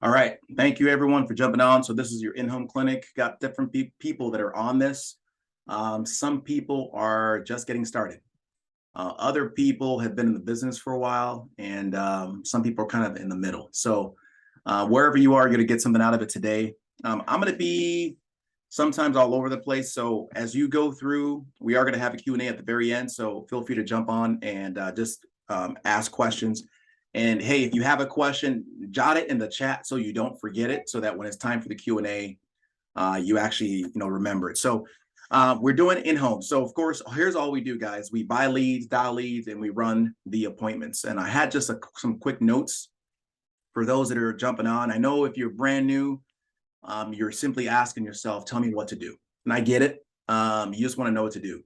All right. Thank you, everyone, for jumping on. So this is your in-home clinic. Got different people that are on this. Some people are just getting started. Other people have been in the business for a while, and some people are kind of in the middle. So wherever you are, you're going to get something out of it today. I'm going to be sometimes all over the place. So as you go through, we are going to have a Q&A at the very end. So feel free to jump on and just ask questions. And hey, if you have a question, jot it in the chat so you don't forget it, so that when it's time for the Q&A, you actually remember it. So we're doing in-home. So of course, here's all we do, guys. We buy leads, dial leads, and we run the appointments. And I had just some quick notes for those that are jumping on. I know if you're brand new, you're simply asking yourself, tell me what to do. And I get it. You just want to know what to do.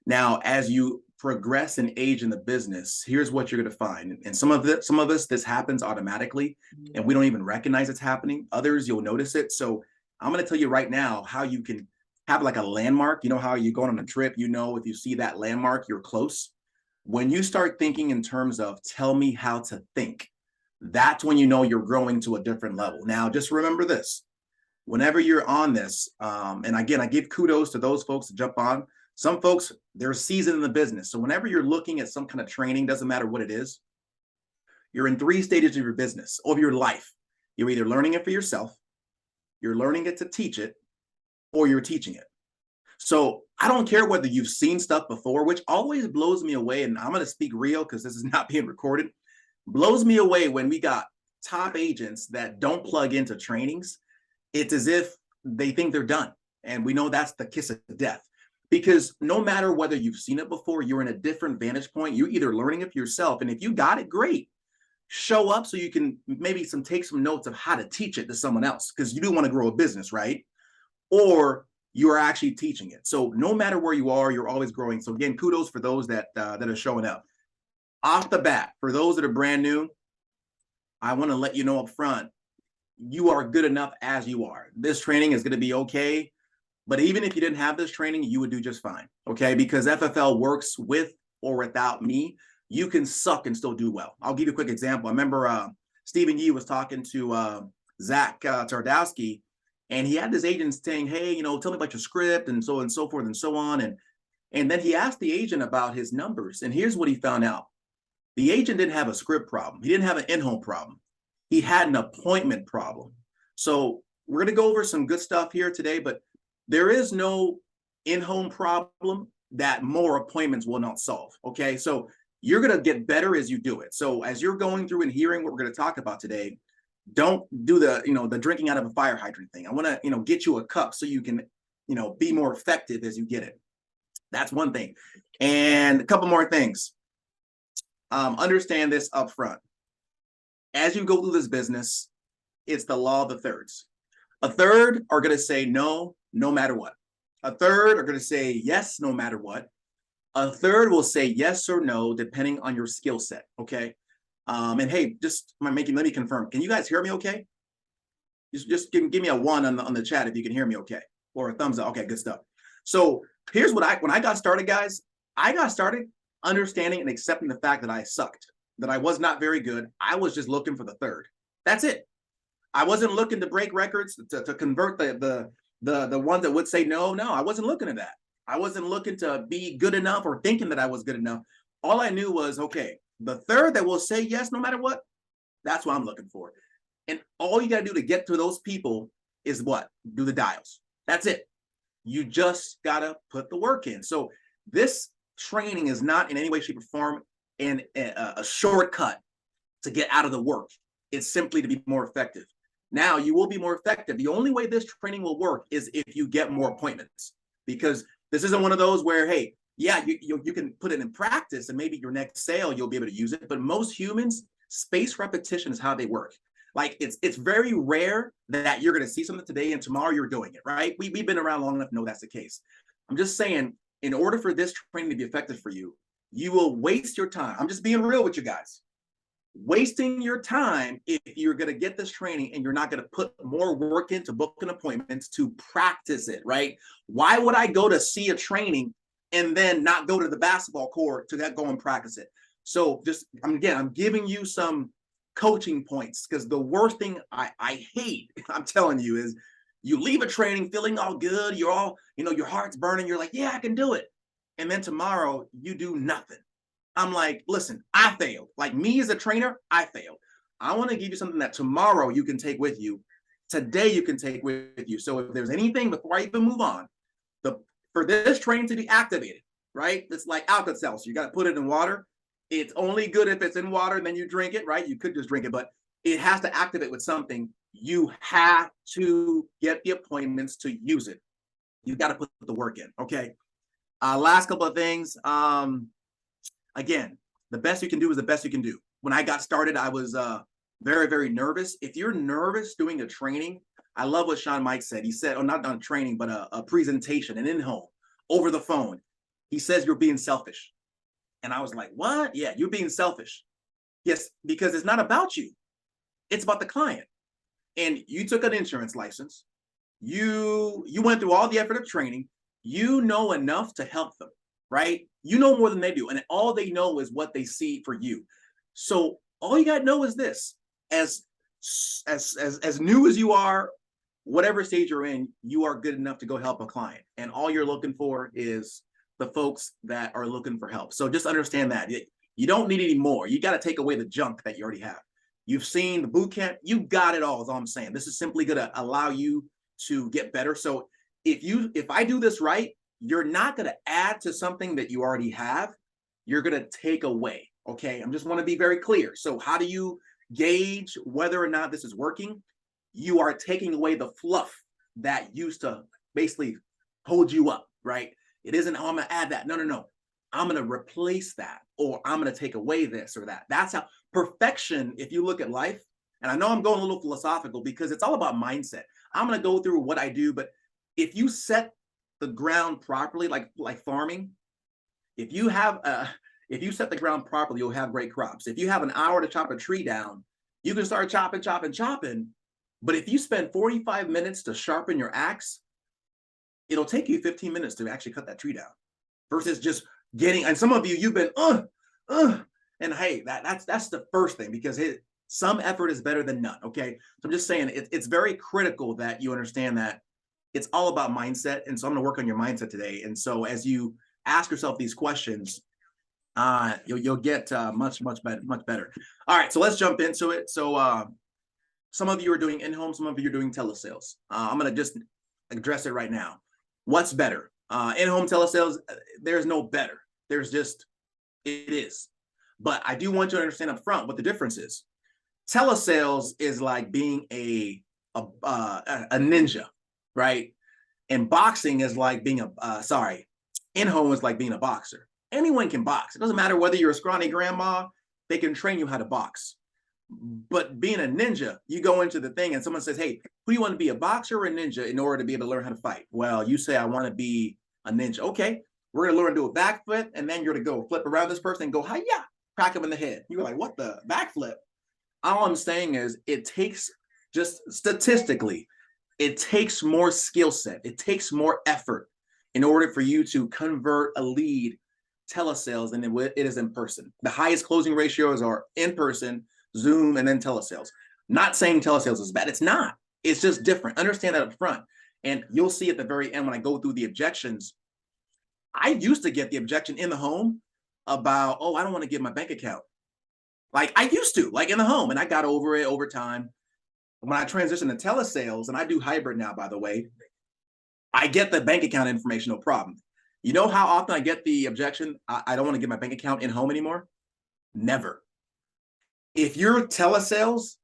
Now, as you progress and age in the business, here's what you're going to find. And some of us, this happens automatically and we don't even recognize it's happening. Others, you'll notice it. So I'm going to tell you right now how you can have like a landmark. You know how you're going on a trip, if you see that landmark, you're close. When you start thinking in terms of tell me how to think, that's when you know you're growing to a different level. Now, just remember this. Whenever you're on this, and again, I give kudos to those folks to jump on. Some folks, they're seasoned in the business. So whenever you're looking at some kind of training, doesn't matter what it is, you're in 3 stages of your business, of your life. You're either learning it for yourself, you're learning it to teach it, or you're teaching it. So I don't care whether you've seen stuff before, which always blows me away. And I'm going to speak real because this is not being recorded. Blows me away when we got top agents that don't plug into trainings. It's as if they think they're done. And we know that's the kiss of death. Because no matter whether you've seen it before, you're in a different vantage point. You're either learning it for yourself. And if you got it, great. Show up so you can maybe take some notes of how to teach it to someone else, because you do want to grow a business, right? Or you are actually teaching it. So no matter where you are, you're always growing. So again, kudos for those that are showing up. Off the bat, for those that are brand new, I want to let you know up front, you are good enough as you are. This training is going to be okay. But even if you didn't have this training, you would do just fine, okay? Because FFL works with or without me. You can suck and still do well. I'll give you a quick example. I remember Stephen Yee was talking to Zach Tardowski, and he had his agent saying, hey, tell me about your script and so forth and so on. And then he asked the agent about his numbers. And here's what he found out. The agent didn't have a script problem. He didn't have an in-home problem. He had an appointment problem. So we're going to go over some good stuff here today, but there is no in-home problem that more appointments will not solve, okay? So you're going to get better as you do it. So as you're going through and hearing what we're going to talk about today, don't do the drinking out of a fire hydrant thing. I want to, get you a cup so you can, be more effective as you get it. That's one thing. And a couple more things. Understand this up front. As you go through this business, it's the law of the thirds. A third are going to say no matter what. A third are going to say yes, no matter what. A third will say yes or no, depending on your skill set. Okay. And hey, let me confirm. Can you guys hear me okay? Just give me a 1 on the chat if you can hear me okay, or a thumbs up. Okay, good stuff. So here's what when I got started, guys, I got started understanding and accepting the fact that I sucked, that I was not very good. I was just looking for the third. That's it. I wasn't looking to break records, to convert the ones that would say no. I wasn't looking at that. I wasn't looking to be good enough or thinking that I was good enough. All I knew was, okay, the third that will say yes no matter what, that's what I'm looking for. And all you got to do to get to those people is what? Do the dials. That's it. You just got to put the work in. So this training is not in any way, shape, or form a shortcut to get out of the work. It's simply to be more effective. Now you will be more effective. The only way this training will work is if you get more appointments, because this isn't one of those where, hey, yeah, you can put it in practice and maybe your next sale, you'll be able to use it. But most humans, spaced repetition is how they work. Like it's very rare that you're going to see something today and tomorrow you're doing it, right? We've been around long enough to know that's the case. I'm just saying, in order for this training to be effective for you, you will waste your time. I'm just being real with you guys. Wasting your time if you're going to get this training and you're not going to put more work into booking appointments to practice it, right? Why would I go to see a training and then not go to the basketball court to go and practice it? So I'm giving you some coaching points, because the worst thing I hate, I'm telling you, is you leave a training feeling all good. You're all, your heart's burning. You're like, yeah, I can do it. And then tomorrow you do nothing. I'm like, listen, I failed. Like, me as a trainer, I failed. I want to give you something that tomorrow you can take with you. Today you can take with you. So if there's anything, before I even move on, for this training to be activated, right? It's like Alka-Seltzer. You got to put it in water. It's only good if it's in water, and then you drink it, right? You could just drink it, but it has to activate with something. You have to get the appointments to use it. You got to put the work in, okay? Last couple of things. Again, the best you can do is the best you can do. When I got started, I was very, very nervous. If you're nervous doing a training, I love what Sean Mike said. He said, not on training, but a presentation, an in-home, over the phone. He says you're being selfish. And I was like, what? Yeah, you're being selfish. Yes, because it's not about you. It's about the client. And you took an insurance license. You went through all the effort of training. You know enough to help them, right? You know more than they do. And all they know is what they see for you. So all you got to know is this: as new as you are, whatever stage you're in, you are good enough to go help a client. And all you're looking for is the folks that are looking for help. So just understand that you don't need any more. You got to take away the junk that you already have. You've seen the boot camp. You got it all, is all I'm saying. This is simply going to allow you to get better. So if I do this right, you're not going to add to something that you already have. You're going to take away. Okay. I just want to be very clear. So how do you gauge whether or not this is working? You are taking away the fluff that used to basically hold you up, right? It isn't, oh, I'm going to add that. No. I'm going to replace that, or I'm going to take away this or that. That's how perfection, if you look at life, and I know I'm going a little philosophical because it's all about mindset. I'm going to go through what I do, but if you set the ground properly, like farming, if you set the ground properly, you'll have great crops. If you have an hour to chop a tree down, you can start chopping. But if you spend 45 minutes to sharpen your axe, it'll take you 15 minutes to actually cut that tree down, versus just getting, and some of you've been, and hey, that's the first thing, because some effort is better than none, okay? So I'm just saying, it's very critical that you understand that it's all about mindset. And so I'm gonna work on your mindset today. And so as you ask yourself these questions, you'll get much better. All right, so let's jump into it. So some of you are doing in-home, some of you are doing telesales. I'm gonna just address it right now. What's better? In-home telesales, there's no better. There's just, it is. But I do want you to understand up front what the difference is. Telesales is like being a ninja, right? And boxing is like being in-home is like being a boxer. Anyone can box. It doesn't matter whether you're a scrawny grandma, they can train you how to box. But being a ninja, you go into the thing and someone says, hey, who do you want to be, a boxer or a ninja, in order to be able to learn how to fight? Well, you say, I want to be a ninja. Okay, we're going to learn to do a backflip, and then you're going to go flip around this person and go, hi-ya, crack him in the head. You're like, what the backflip? All I'm saying is it takes, just statistically, it takes more skill set. It takes more effort in order for you to convert a lead telesales than it is in person. The highest closing ratios are in person, Zoom, and then telesales. Not saying telesales is bad. It's not. It's just different. Understand that up front. And you'll see at the very end when I go through the objections. I used to get the objection in the home about, oh, I don't want to give my bank account. Like I used to, like in the home. And I got over it over time. When I transitioned to telesales, and I do hybrid now, by the way, I get the bank account information, no problem. You know how often I get the objection, I don't want to give my bank account in home anymore? Never. If you're telesales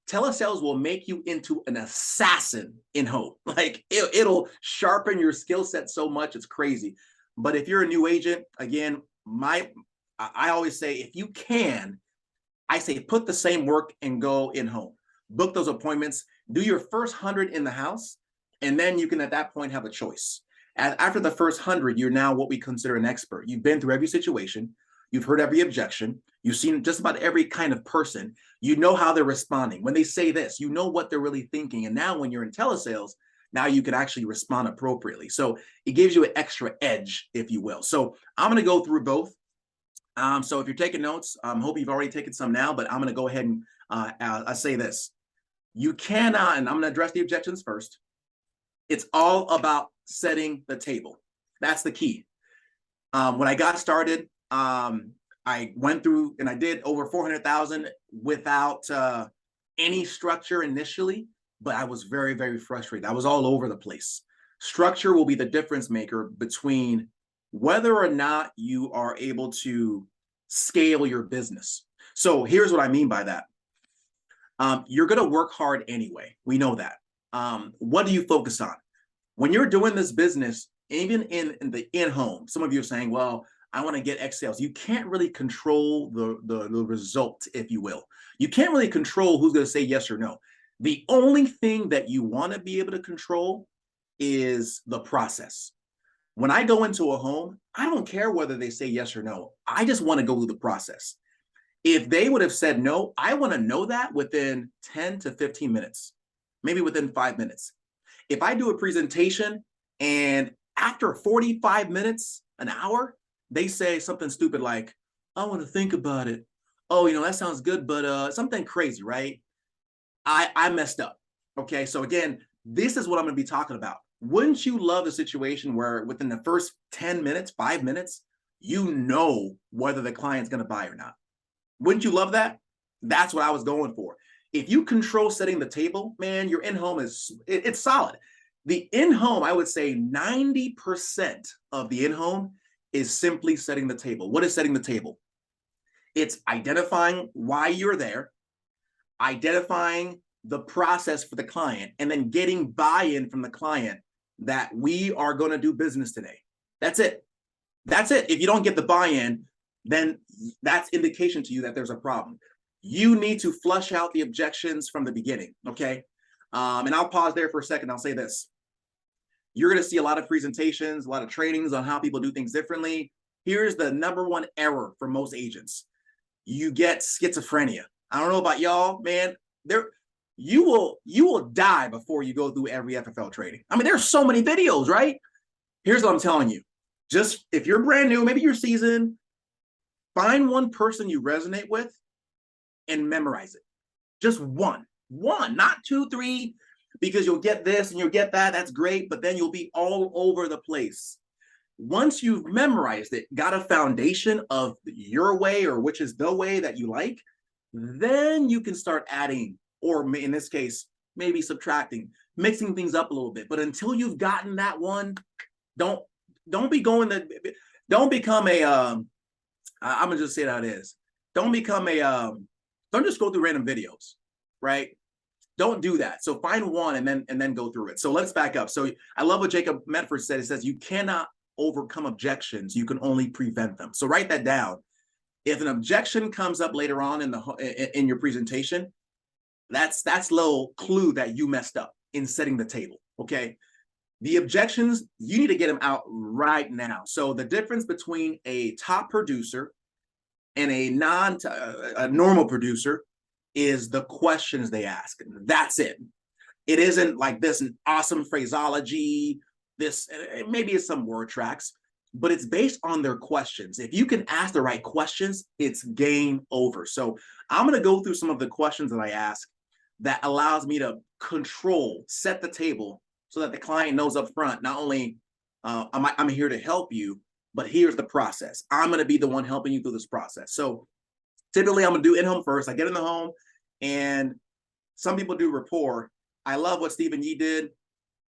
will make you into an assassin in home. Like it'll sharpen your skill set so much, it's crazy. But if you're a new agent, again, I always say, if you can, I say put the same work and go in home. Book those appointments, do your first 100 in the house, and then you can at that point have a choice. And after the first 100, you're now what we consider an expert. You've been through every situation. You've heard every objection. You've seen just about every kind of person. You know how they're responding. When they say this, you know what they're really thinking. And now when you're in telesales, now you can actually respond appropriately. So it gives you an extra edge, if you will. So I'm going to go through both. So if you're taking notes, hope you've already taken some now, but I'm going to go ahead and I say this. You cannot, and I'm going to address the objections first. It's all about setting the table. That's the key. When I got started, I went through and I did over 400,000 without any structure initially, but I was very, very frustrated. I was all over the place. Structure will be the difference maker between whether or not you are able to scale your business. So here's what I mean by that. You're going to work hard anyway. We know that. What do you focus on? When you're doing this business, even in the in-home, some of you are saying, well, I want to get X sales. You can't really control the result, if you will. You can't really control who's going to say yes or no. The only thing that you want to be able to control is the process. When I go into a home, I don't care whether they say yes or no. I just want to go through the process. If they would have said no, I want to know that within 10 to 15 minutes, maybe within 5 minutes. If I do a presentation and after 45 minutes, an hour, they say something stupid like, I want to think about it. Oh, that sounds good, but something crazy, right? I messed up. Okay, so again, this is what I'm going to be talking about. Wouldn't you love a situation where within the first 10 minutes, 5 minutes, you know whether the client's going to buy or not? Wouldn't you love that? That's what I was going for. If you control setting the table, man, your in-home it's solid. The in-home, I would say 90% of the in-home is simply setting the table. What is setting the table? It's identifying why you're there, identifying the process for the client, and then getting buy-in from the client that we are going to do business today. That's it. That's it. If you don't get the buy-in, then that's indication to you that there's a problem. You need to flush out the objections from the beginning, okay? And I'll pause there for a second. I'll say this. You're going to see a lot of presentations, a lot of trainings on how people do things differently. Here's the number one error for most agents. You get schizophrenia. I don't know about y'all, man. You will die before you go through every FFL training. I mean, there's so many videos, right? Here's what I'm telling you. Just if you're brand new, maybe you're seasoned, find one person you resonate with and memorize it. Just one, not 2, 3, because you'll get this and you'll get that. That's great, but then you'll be all over the place. Once you've memorized it, got a foundation of your way or which is the way that you like, then you can start adding, or in this case, maybe subtracting, mixing things up a little bit. But until you've gotten that one, don't become a, I'm gonna just say that it is. Don't become a, don't just go through random videos, right? Don't do that. So find one and then go through it. So let's back up. So I love what Jacob Medford said. He says, you cannot overcome objections. You can only prevent them. So write that down. If an objection comes up later on in your presentation, that's a little clue that you messed up in setting the table, okay? The objections, you need to get them out right now. So the difference between a top producer and a normal producer is the questions they ask. That's it. It isn't like this awesome phraseology, maybe it's some word tracks, but it's based on their questions. If you can ask the right questions, it's game over. So I'm going to go through some of the questions that I ask that allows me to set the table so that the client knows up front, not only I'm here to help you, but here's the process. I'm going to be the one helping you through this process. So typically I'm going to do in-home first. I get in the home, and some people do rapport. I love what Stephen Yee did.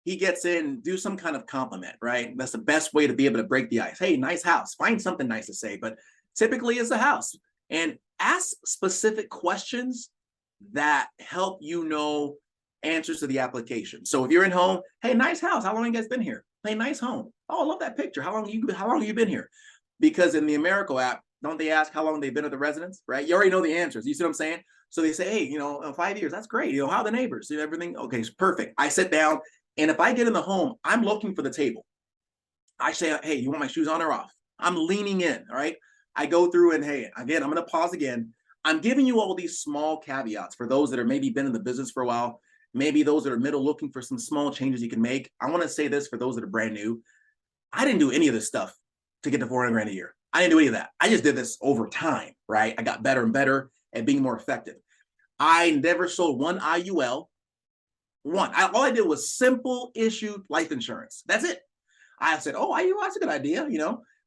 He gets in, do some kind of compliment, right? That's the best way to be able to break the ice. Hey, nice house. Find something nice to say, but typically it's a house. And ask specific questions that help you know answers to the application. So if you're in home, hey, nice house. How long have you guys been here? Hey, nice home. Oh, I love that picture. How long have you been here? Because in the Americo app, don't they ask how long they've been at the residence, right? You already know the answers. You see what I'm saying? So they say, hey, 5 years, that's great. How are the neighbors? Everything, okay, perfect. I sit down, and if I get in the home, I'm looking for the table. I say, hey, you want my shoes on or off? I'm leaning in, all right? I go through and, hey, again, I'm going to pause again. I'm giving you all these small caveats for those that are maybe been in the business for a while, maybe those that are middle looking for some small changes you can make. I want to say this for those that are brand new. I didn't do any of this stuff to get to 400 grand a year. I didn't do any of that. I just did this over time, right? I got better and better at being more effective. I never sold one IUL. All I did was simple issued life insurance. That's it. I said, oh, IUL, that's a good idea,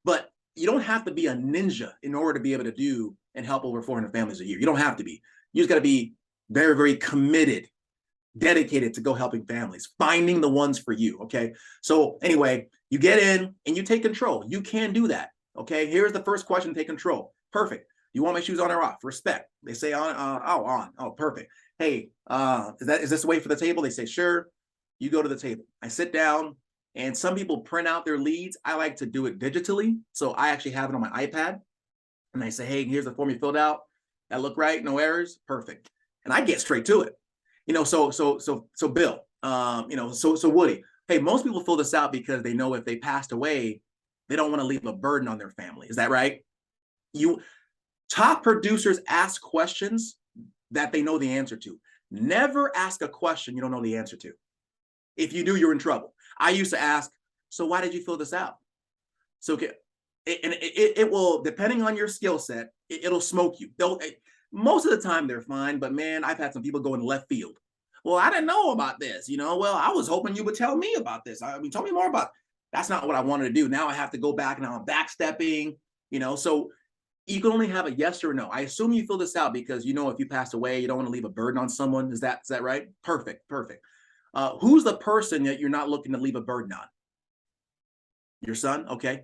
but you don't have to be a ninja in order to be able to do and help over 400 families a year. You don't have to be. You just got to be very, very committed, dedicated to go helping families, finding the ones for you. Okay. So anyway, you get in and you take control. You can do that. Okay. Here's the first question: take control. Perfect. You want my shoes on or off? Respect. They say on. On. Oh, perfect. Hey, is this the way for the table? They say sure. You go to the table. I sit down, and some people print out their leads. I like to do it digitally, so I actually have it on my iPad. And I say, hey, here's the form you filled out. That look right? No errors? Perfect. And I get straight to it. So Bill, so Woody. Hey, most people fill this out because they know if they passed away, they don't want to leave a burden on their family. Is that right? Top producers ask questions that they know the answer to. Never ask a question you don't know the answer to. If you do, you're in trouble. I used to ask, so why did you fill this out? So it will, depending on your skill set, it'll smoke you. Most of the time they're fine, but man, I've had some people go in left field. Well, I didn't know about this, well, I was hoping you would tell me about this. I mean, tell me more about it. That's not what I wanted to do. Now I have to go back, and I'm backstepping, so you can only have a yes or no. I assume you fill this out because if you pass away, you don't want to leave a burden on someone. Is that right? Perfect. Who's the person that you're not looking to leave a burden on? Your son? Okay.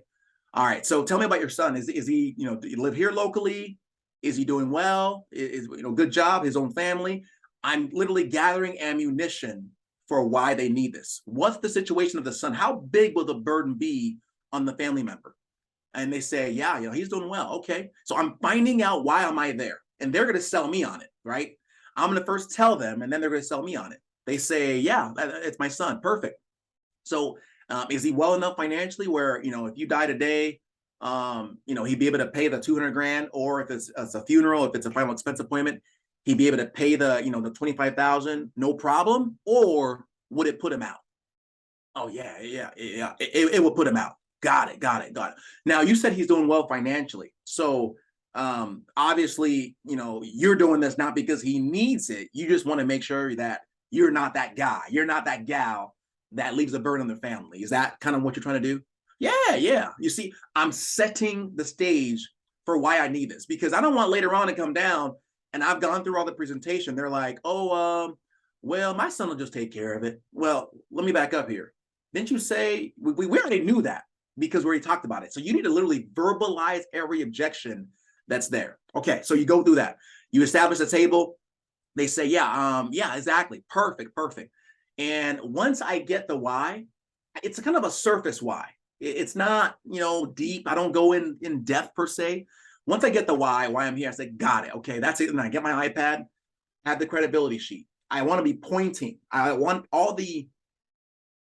All right. So tell me about your son. Is he, do you live here locally? Is he doing well? Is good job, his own family? I'm literally gathering ammunition for why they need this. What's the situation of the son? How big will the burden be on the family member? And they say, yeah, he's doing well. Okay. So I'm finding out why am I there? And they're going to sell me on it, right? I'm going to first tell them, and then they're going to sell me on it. They say, yeah, it's my son. Perfect. So is he well enough financially where, if you die today, he'd be able to pay the 200 grand, or if it's a funeral, if it's a final expense appointment, he'd be able to pay the 25,000, no problem? Or would it put him out? Oh yeah. It will put him out. Got it. Now you said he's doing well financially. So obviously, you're doing this not because he needs it. You just want to make sure that you're not that guy. You're not that gal that leaves a burden on their family. Is that kind of what you're trying to do? Yeah. You see, I'm setting the stage for why I need this, because I don't want later on to come down and I've gone through all the presentation. They're like, well, my son will just take care of it. Well, let me back up here. Didn't you say we already knew that? Because we already talked about it. So you need to literally verbalize every objection that's there. Okay, so you go through that. You establish a table. They say, yeah, exactly. Perfect. And once I get the why, it's a kind of a surface why. It's not, deep. I don't go in depth per se. Once I get the why I'm here, I say, got it. Okay, that's it. And I get my iPad, have the credibility sheet. I want to be pointing. I want all the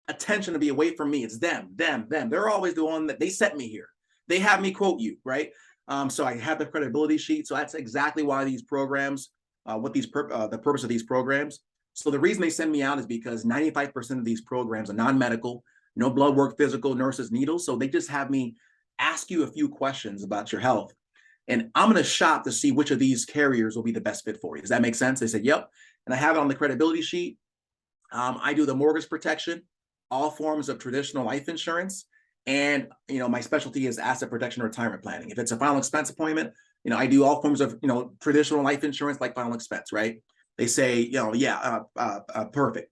attention to be away from me. It's them. They're always the one that they set me here. They have me quote you, right? So I have the credibility sheet. So that's exactly why these programs, the purpose of these programs. So the reason they send me out is because 95% of these programs are non-medical, no blood work, physical, nurses, needles. So they just have me ask you a few questions about your health. And I'm going to shop to see which of these carriers will be the best fit for you. Does that make sense? They said, yep. And I have it on the credibility sheet. I do the mortgage protection, all forms of traditional life insurance. And, my specialty is asset protection and retirement planning. If it's a final expense appointment, I do all forms of, traditional life insurance like final expense, right? They say, perfect.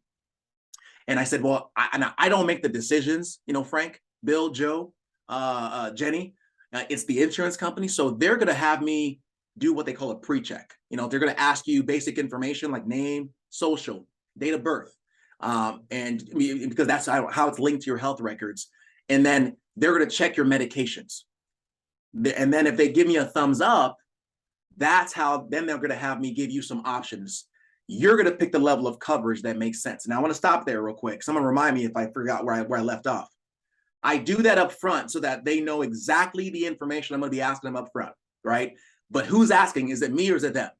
And I said, well, I don't make the decisions, Frank, Bill, Joe, Jenny, it's the insurance company. So they're going to have me do what they call a pre-check. They're going to ask you basic information like name, social, date of birth. And because that's how it's linked to your health records. And then they're going to check your medications. And then if they give me a thumbs up, then they're going to have me give you some options. You're going to pick the level of coverage that makes sense. And I want to stop there real quick. Someone remind me if I forgot where I left off. I do that up front so that they know exactly the information I'm going to be asking them up front, right? But who's asking? Is it me or is it them?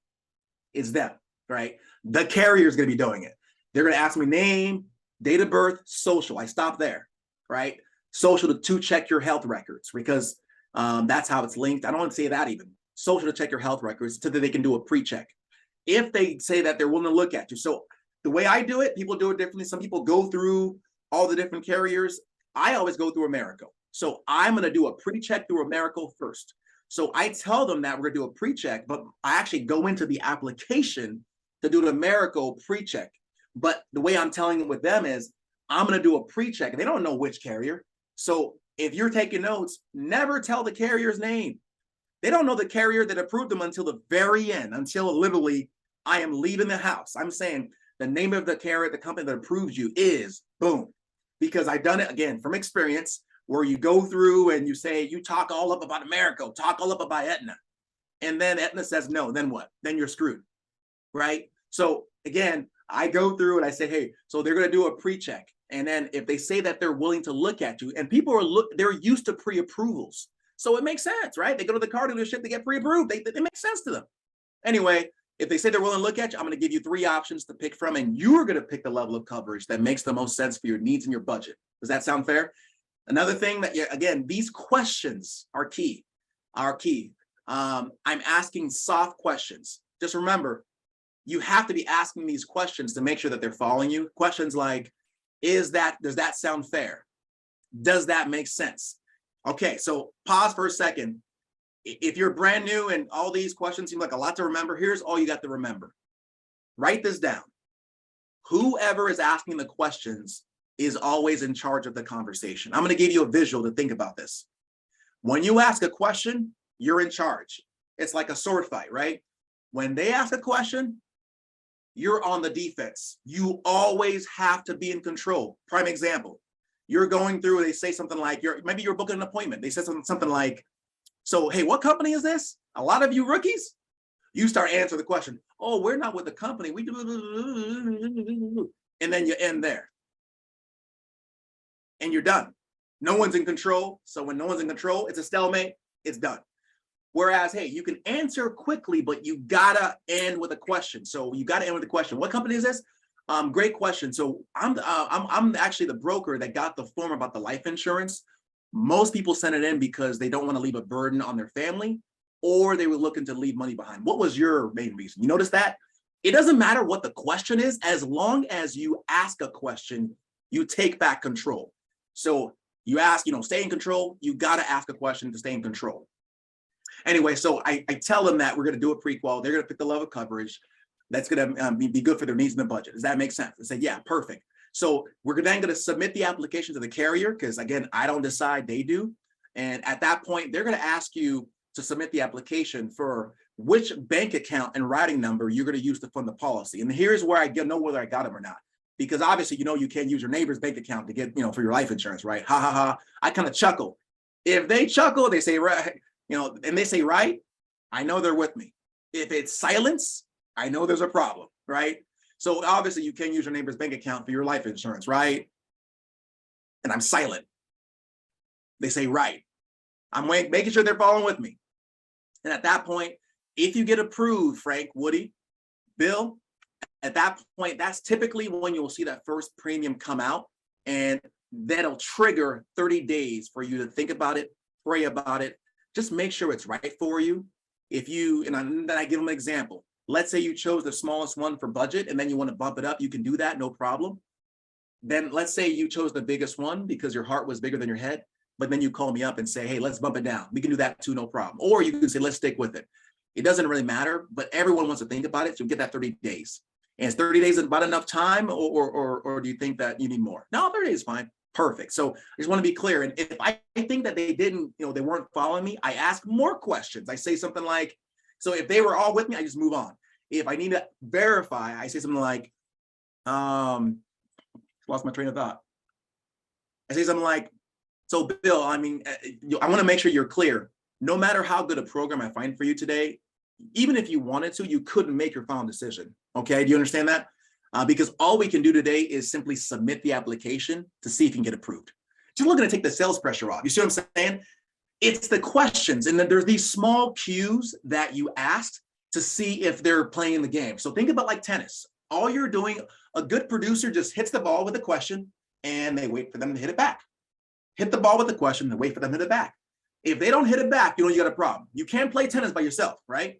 It's them, right? The carrier is going to be doing it. They're going to ask me name, date of birth, social. I stop there, right? Social to check your health records, because That's how it's linked. I don't want to say that even. Social to check your health records so that they can do a pre-check. If they say that they're willing to look at you. So the way I do it, people do it differently. Some people go through all the different carriers. I always go through America. So I'm going to do a pre-check through America first. So I tell them that we're going to do a pre-check, but I actually go into the application to do the America pre-check. But the way I'm telling them with them is I'm going to do a pre-check. They don't know which carrier. So if you're taking notes, never tell the carrier's name. They don't know the carrier that approved them until the very end, until literally I am leaving the house. I'm saying the name of the carrier, the company that approves you is boom. Because I've done it again from experience where you go through and you say, you talk all up about America, talk all up about Aetna. And then Aetna says no, then what? Then you're screwed, right? So again, I go through and I say, hey, so they're going to do a pre-check. And then if they say that they're willing to look at you, and people are they're used to pre-approvals. So it makes sense, right? They go to the car dealership, they get pre-approved. It makes sense to them. Anyway, if they say they're willing to look at you, I'm going to give you 3 options to pick from, and you're going to pick the level of coverage that makes the most sense for your needs and your budget. Does that sound fair? Another thing that, again, these questions are key. I'm asking soft questions. Just remember, you have to be asking these questions to make sure that they're following you. Questions like, does that sound fair? Does that make sense? Okay, so pause for a second. If you're brand new and all these questions seem like a lot to remember, here's all you got to remember. Write this down. Whoever is asking the questions is always in charge of the conversation. I'm going to give you a visual to think about this. When you ask a question, you're in charge. It's like a sword fight, right? When they ask a question, you're on the defense. You always have to be in control. Prime example, you're going through, they say something like, maybe you're booking an appointment. They said something like, so, hey, what company is this? A lot of you rookies, you start answering the question. Oh, we're not with the company. We do, and then you end there. And you're done. No one's in control. So when no one's in control, it's a stalemate, it's done. Whereas, hey, you can answer quickly, but you gotta end with a question. So you gotta end with a question. What company is this? Great question. So I'm actually the broker that got the form about the life insurance. Most people send it in because they don't want to leave a burden on their family, or they were looking to leave money behind. What was your main reason? You notice that? It doesn't matter what the question is, as long as you ask a question, you take back control. So you ask, stay in control. You got to ask a question to stay in control. Anyway, so I tell them that we're going to do a pre-qual. They're going to pick the level of coverage that's going to be good for their needs and the budget. Does that make sense? They say, yeah, perfect. So we're then going to submit the application to the carrier because, again, I don't decide, they do. And at that point, they're going to ask you to submit the application for which bank account and routing number you're going to use to fund the policy. And here's where I know whether I got them or not. Because obviously, you can't use your neighbor's bank account to get, for your life insurance, right? Ha, ha, ha. I kind of chuckle. If they chuckle, they say, right, and they say, right, I know they're with me. If it's silence, I know there's a problem, right? So obviously you can't use your neighbor's bank account for your life insurance, right? And I'm silent. They say, right. I'm making sure they're following with me. And at that point, if you get approved, Frank, Woody, Bill, at that point, that's typically when you'll see that first premium come out, and that'll trigger 30 days for you to think about it, pray about it, just make sure it's right for you. And then I give them an example. Let's say you chose the smallest one for budget and then you want to bump it up, you can do that, no problem. Then let's say you chose the biggest one because your heart was bigger than your head, but then you call me up and say, hey, let's bump it down. We can do that too, no problem. Or you can say, let's stick with it. It doesn't really matter, but everyone wants to think about it, so get that 30 days. And is 30 days about enough time, or do you think that you need more? No, 30 days is fine. Perfect. So I just want to be clear. And if I think that they didn't, they weren't following me, I ask more questions. I say something like, so if they were all with me, I just move on. If I need to verify, I say something like, lost my train of thought. I say something like, so Bill, I want to make sure you're clear. No matter how good a program I find for you today, even if you wanted to, you couldn't make your final decision. Okay, do you understand that? Because all we can do today is simply submit the application to see if you can get approved. Just looking to take the sales pressure off. You see what I'm saying? It's the questions, and then there's these small cues that you ask to see if they're playing the game. So think about like tennis. All you're doing, a good producer just hits the ball with a question and they wait for them to hit it back. Hit the ball with the question and wait for them to hit it back. If they don't hit it back, you got a problem. You can't play tennis by yourself, right?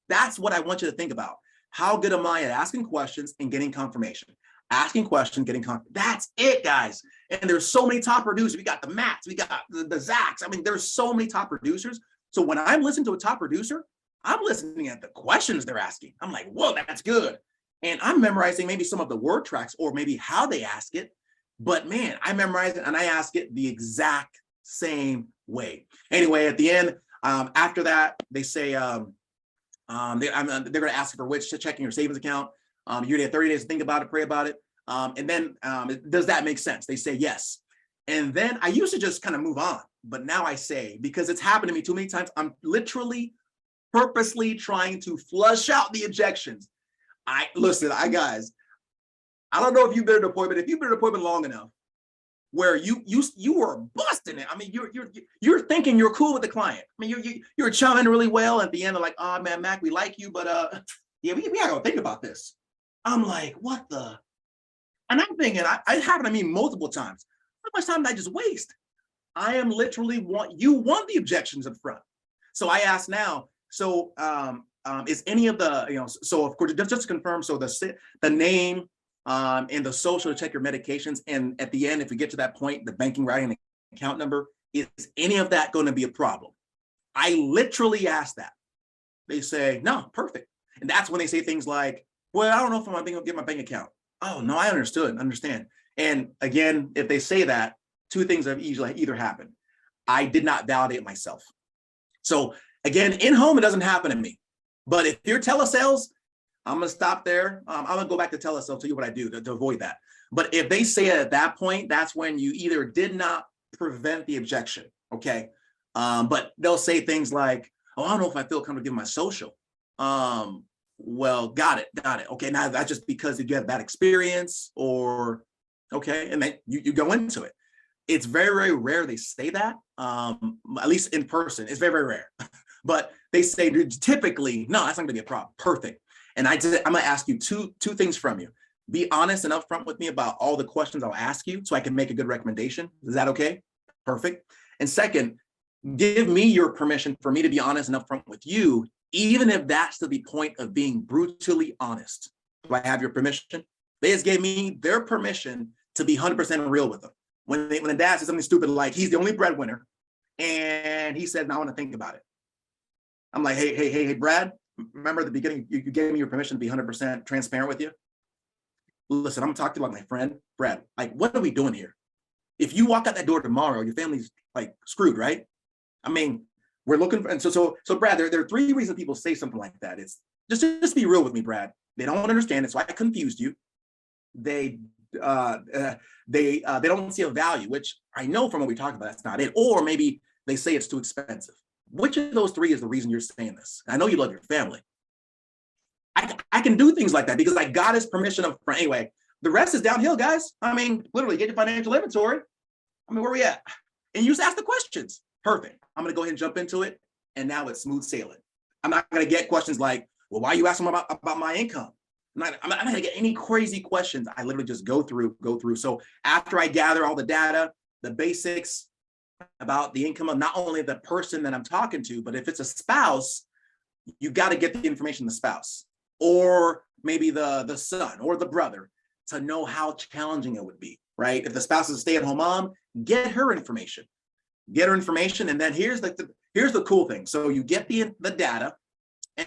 That's what I want you to think about. How good am I at asking questions and getting confirmation? Asking questions, getting confirmation. That's it, guys. And there's so many top producers. We got the Matts, we got the Zacks. I mean, there's so many top producers. So when I'm listening to a top producer, I'm listening at the questions they're asking. I'm like, whoa, that's good. And I'm memorizing maybe some of the word tracks or maybe how they ask it. But man, I memorize it and I ask it the exact same way. Anyway, at the end, after that, they say they're going to ask for which to check in your savings account. You're going to have 30 days to think about it, pray about it. And then does that make sense? They say yes. And then I used to just kind of move on. But now I say, because it's happened to me too many times, I'm literally purposely trying to flush out the objections. Guys, I don't know if you've been at an appointment. If you've been at an appointment long enough, where you were busting it. I mean, you're thinking you're cool with the client. I mean, you're chumming really well. At the end, they're like, "Oh man, Mac, we like you, but yeah, we gotta go think about this." I'm like, what the? And I'm thinking, it happened to me multiple times. How much time did I just waste? I am literally want the objections up front. So I ask now. So is any of the So of course, just to confirm. So the name. And the social to check your medications. And at the end, if we get to that point, the banking routing and account number, is any of that going to be a problem? I literally ask that. They say, no, perfect. And that's when they say things like, well, I don't know if I'm going to get my bank account. Oh, no, I understand. And again, if they say that, two things have either happened. I did not validate myself. So again, in home, it doesn't happen to me. But if you're telesales, I'm going to stop there. I'm going to go back to telesales, tell you what I do to avoid that. But if they say it at that point, that's when you either did not prevent the objection, okay? But they'll say things like, oh, I don't know if I feel comfortable giving my social. Well, got it. Okay, now that's just because you have bad experience or, okay, and then you go into it. It's very, very rare they say that, at least in person. It's very, very rare. But they say typically, no, that's not going to be a problem. Perfect. And I'm going to ask you two things from you. Be honest and upfront with me about all the questions I'll ask you so I can make a good recommendation. Is that okay? Perfect. And second, give me your permission for me to be honest and upfront with you, even if that's to the point of being brutally honest. Do I have your permission? They just gave me their permission to be 100% real with them. When the dad says something stupid like he's the only breadwinner and he said, "Now I want to think about it." I'm like, hey, Brad, remember at the beginning, you gave me your permission to be 100% transparent with you. Listen, I'm gonna talk to you like my friend, Brad. Like, what are we doing here? If you walk out that door tomorrow, your family's like screwed, right? I mean, we're looking for, and so Brad, there are three reasons people say something like that. It's just be real with me, Brad. They don't understand it, so I confused you. They don't see a value, which I know from what we talked about, that's not it. Or maybe they say it's too expensive. Which of those three is the reason you're saying this? I know you love your family. I can do things like that because I got his permission up front. Anyway, the rest is downhill, guys. I mean, literally get your financial inventory. I mean, where we at? And you just ask the questions. Perfect. I'm going to go ahead and jump into it. And now it's smooth sailing. I'm not going to get questions like, well, why are you asking about my income? I'm not going to get any crazy questions. I literally just go through. So after I gather all the data, the basics about the income of not only the person that I'm talking to, but if it's a spouse, you got to get the information of the spouse or maybe the son or the brother to know how challenging it would be, right? If the spouse is a stay-at-home mom, get her information. And then here's the cool thing. So you get the data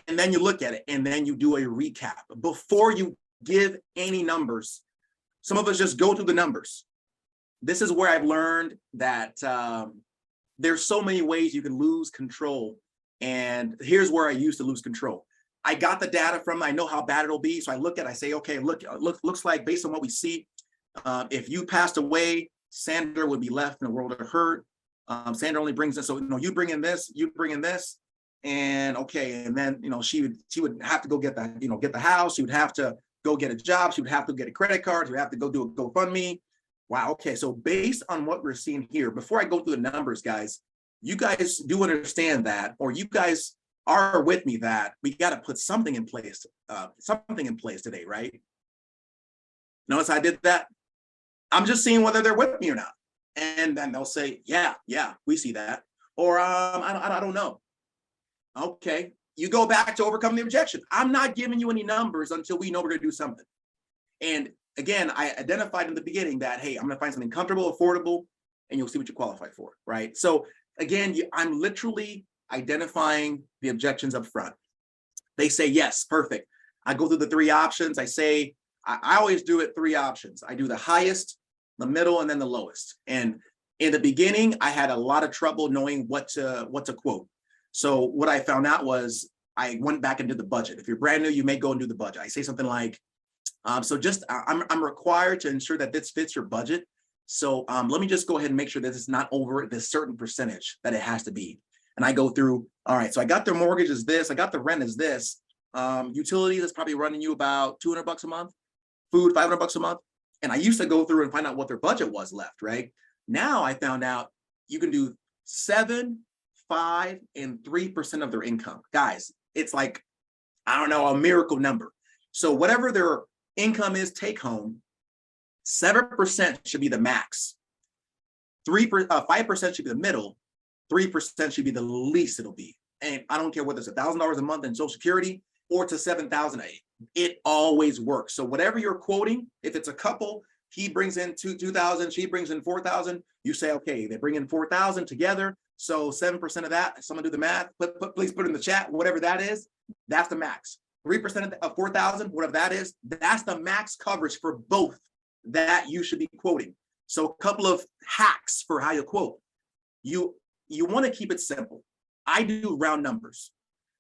and then you look at it and then you do a recap before you give any numbers. Some of us just go through the numbers. This is where I've learned that there's so many ways you can lose control. And here's where I used to lose control. I got the data from, I know how bad it'll be. So I look at, I say, okay, looks like based on what we see, if you passed away, Sandra would be left in a world of hurt. Sandra only brings this, so you bring in this, and okay, and then she would have to go get the house. She would have to go get a job. She would have to get a credit card. She would have to go do a GoFundMe. Wow. Okay. So based on what we're seeing here, before I go through the numbers, guys, you guys do understand that, or you guys are with me that we got to put something in place today, right? Notice I did that. I'm just seeing whether they're with me or not. And then they'll say, yeah, we see that. Or I don't know. Okay, you go back to overcome the objection. I'm not giving you any numbers until we know we're going to do something. And again, I identified in the beginning that, hey, I'm going to find something comfortable, affordable, and you'll see what you qualify for, right? So again, I'm literally identifying the objections up front. They say, yes, perfect. I go through the 3 options. I say, I always do it 3 options. I do the highest, the middle, and then the lowest. And in the beginning, I had a lot of trouble knowing what to quote. So what I found out was I went back and did the budget. If you're brand new, you may go and do the budget. I say something like, I'm required to ensure that this fits your budget. So let me just go ahead and make sure that it's not over this certain percentage that it has to be. And I go through, all right, so I got their mortgage is this, I got the rent is this, utilities is probably running you about $200 a month, food, $500 a month. And I used to go through and find out what their budget was left, right? Now I found out you can do 7, 5, and 3% of their income. Guys, it's like, I don't know, a miracle number. So whatever their income is take home, 7% should be the max. 5% should be the middle. 3% should be the least it'll be. And I don't care whether it's $1,000 a month in Social Security or to $7,000. It always works. So whatever you're quoting, if it's a couple, he brings in 2,000, she brings in 4,000. You say, okay, they bring in 4,000 together. So 7% of that, someone do the math, please put it in the chat, whatever that is, that's the max. 3% of 4,000, whatever that is, that's the max coverage for both that you should be quoting. So a couple of hacks for how you quote. You want to keep it simple. I do round numbers.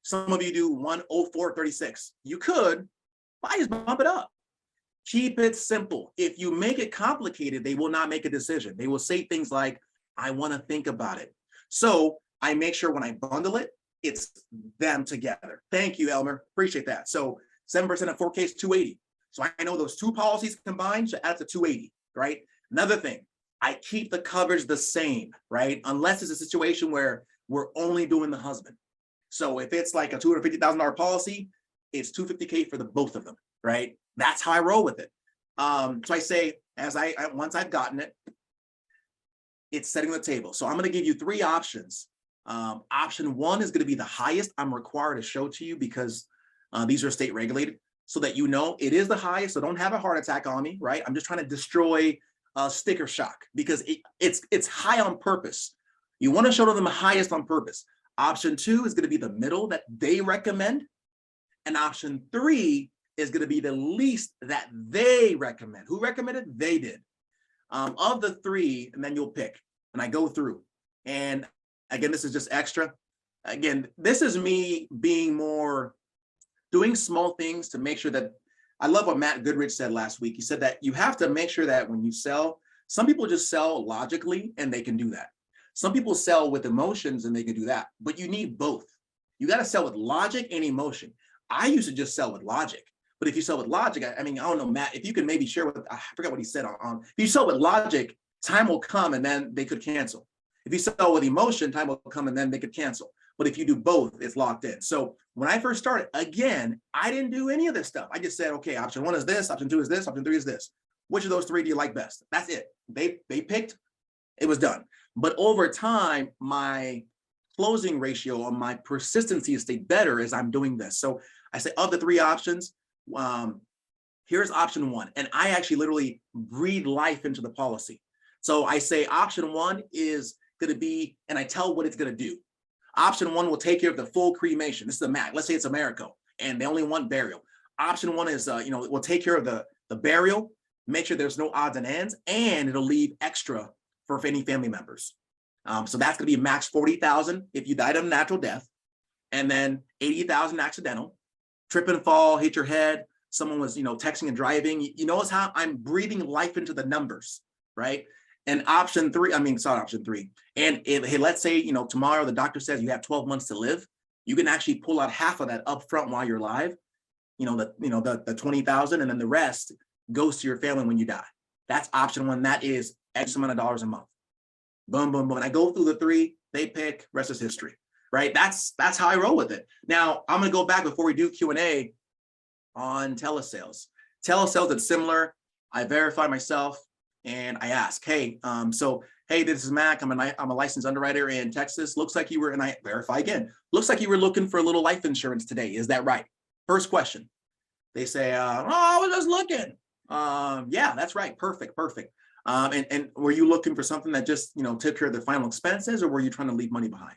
Some of you do 10436. You could, but I just bump it up. Keep it simple. If you make it complicated, they will not make a decision. They will say things like, I want to think about it. So I make sure when I bundle it, it's them together. Thank you, Elmer. Appreciate that. So 7% of 4K is 280. So I know those 2 policies combined should add to 280, right? Another thing, I keep the coverage the same, right? Unless it's a situation where we're only doing the husband. So if it's like a $250,000 policy, it's $250K for the both of them, right? That's how I roll with it. So I say, once I've gotten it, it's setting the table. So I'm going to give you 3 options. Option 1 is going to be the highest I'm required to show to you because these are state regulated, so that you know it is the highest. So don't have a heart attack on me, right? I'm just trying to destroy sticker shock because it's high on purpose. You want to show them the highest on purpose. Option 2 is going to be the middle that they recommend. And option 3 is going to be the least that they recommend. Who recommended? They did. Of the 3, and then you'll pick. And I go through. And again, this is just extra. Again, this is me being more, doing small things to make sure that, I love what Matt Goodrich said last week. He said that you have to make sure that when you sell, some people just sell logically and they can do that. Some people sell with emotions and they can do that, but you need both. You got to sell with logic and emotion. I used to just sell with logic, but if you sell with logic, I mean, I don't know, Matt, if you can maybe share with, I forgot what he said on, if you sell with logic, time will come and then they could cancel. If you sell with emotion, time will come and then they could cancel. But if you do both, it's locked in. So when I first started, again, I didn't do any of this stuff. I just said, okay, option 1 is this, option 2 is this, option 3 is this. Which of those 3 do you like best? That's it. They picked, it was done. But over time, my closing ratio or my persistency has stayed better as I'm doing this. So I say of the 3 options, here's option 1. And I actually literally breathe life into the policy. So I say option 1 is going to be, and I tell what it's going to do. Option 1 will take care of the full cremation. This is the MAC. Let's say it's Americo, and they only want burial. Option 1 is, will take care of the burial, make sure there's no odds and ends, and it'll leave extra for any family members. So that's going to be max 40,000 if you died of a natural death, and then 80,000 accidental, trip and fall, hit your head. Someone was, texting and driving. You notice how I'm breathing life into the numbers, right? And option 3. And hey, let's say, tomorrow the doctor says you have 12 months to live. You can actually pull out half of that up front while you're alive. The 20,000, and then the rest goes to your family when you die. That's option 1. That is X amount of dollars a month. Boom, boom, boom. And I go through the 3, they pick, rest is history, right? That's how I roll with it. Now I'm going to go back before we do Q&A on telesales. Telesales, it's similar. I verify myself and I ask, hey, so Hey, this is Mac. I'm a licensed underwriter in Texas. Looks like you were, and I verify again, looks like you were looking for a little life insurance today. Is that right? First question. They say, oh, I was just looking. Yeah, that's right. Perfect. And were you looking for something that just, took care of the final expenses, or were you trying to leave money behind?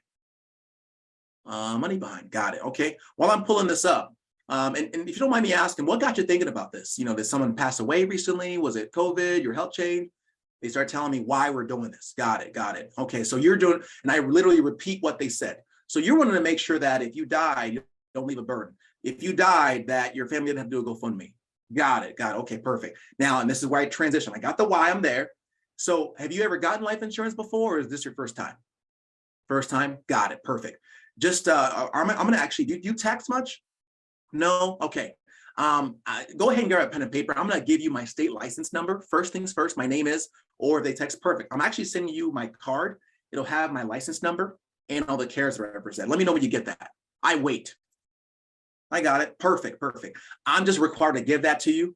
Money behind. Got it. Okay. While I'm pulling this up, and if you don't mind me asking, what got you thinking about this? Did someone pass away recently? Was it COVID? Your health changed? They start telling me why we're doing this. Got it. Okay. So you're doing, and I literally repeat what they said. So you're wanting to make sure that if you die, you don't leave a burden. If you died, that your family didn't have to do a GoFundMe. Got it. Okay, perfect. Now, and this is where I transition. I got the why, I'm there. So have you ever gotten life insurance before, or is this your first time? First time? Got it. Perfect. Just, I'm going to actually, do you text much? No? Okay. Go ahead and grab a pen and paper. I'm going to give you my state license number. First things first, my name is, or if they text, perfect. I'm actually sending you my card. It'll have my license number and all the carriers I represent. Let me know when you get that. I wait. I got it. Perfect. I'm just required to give that to you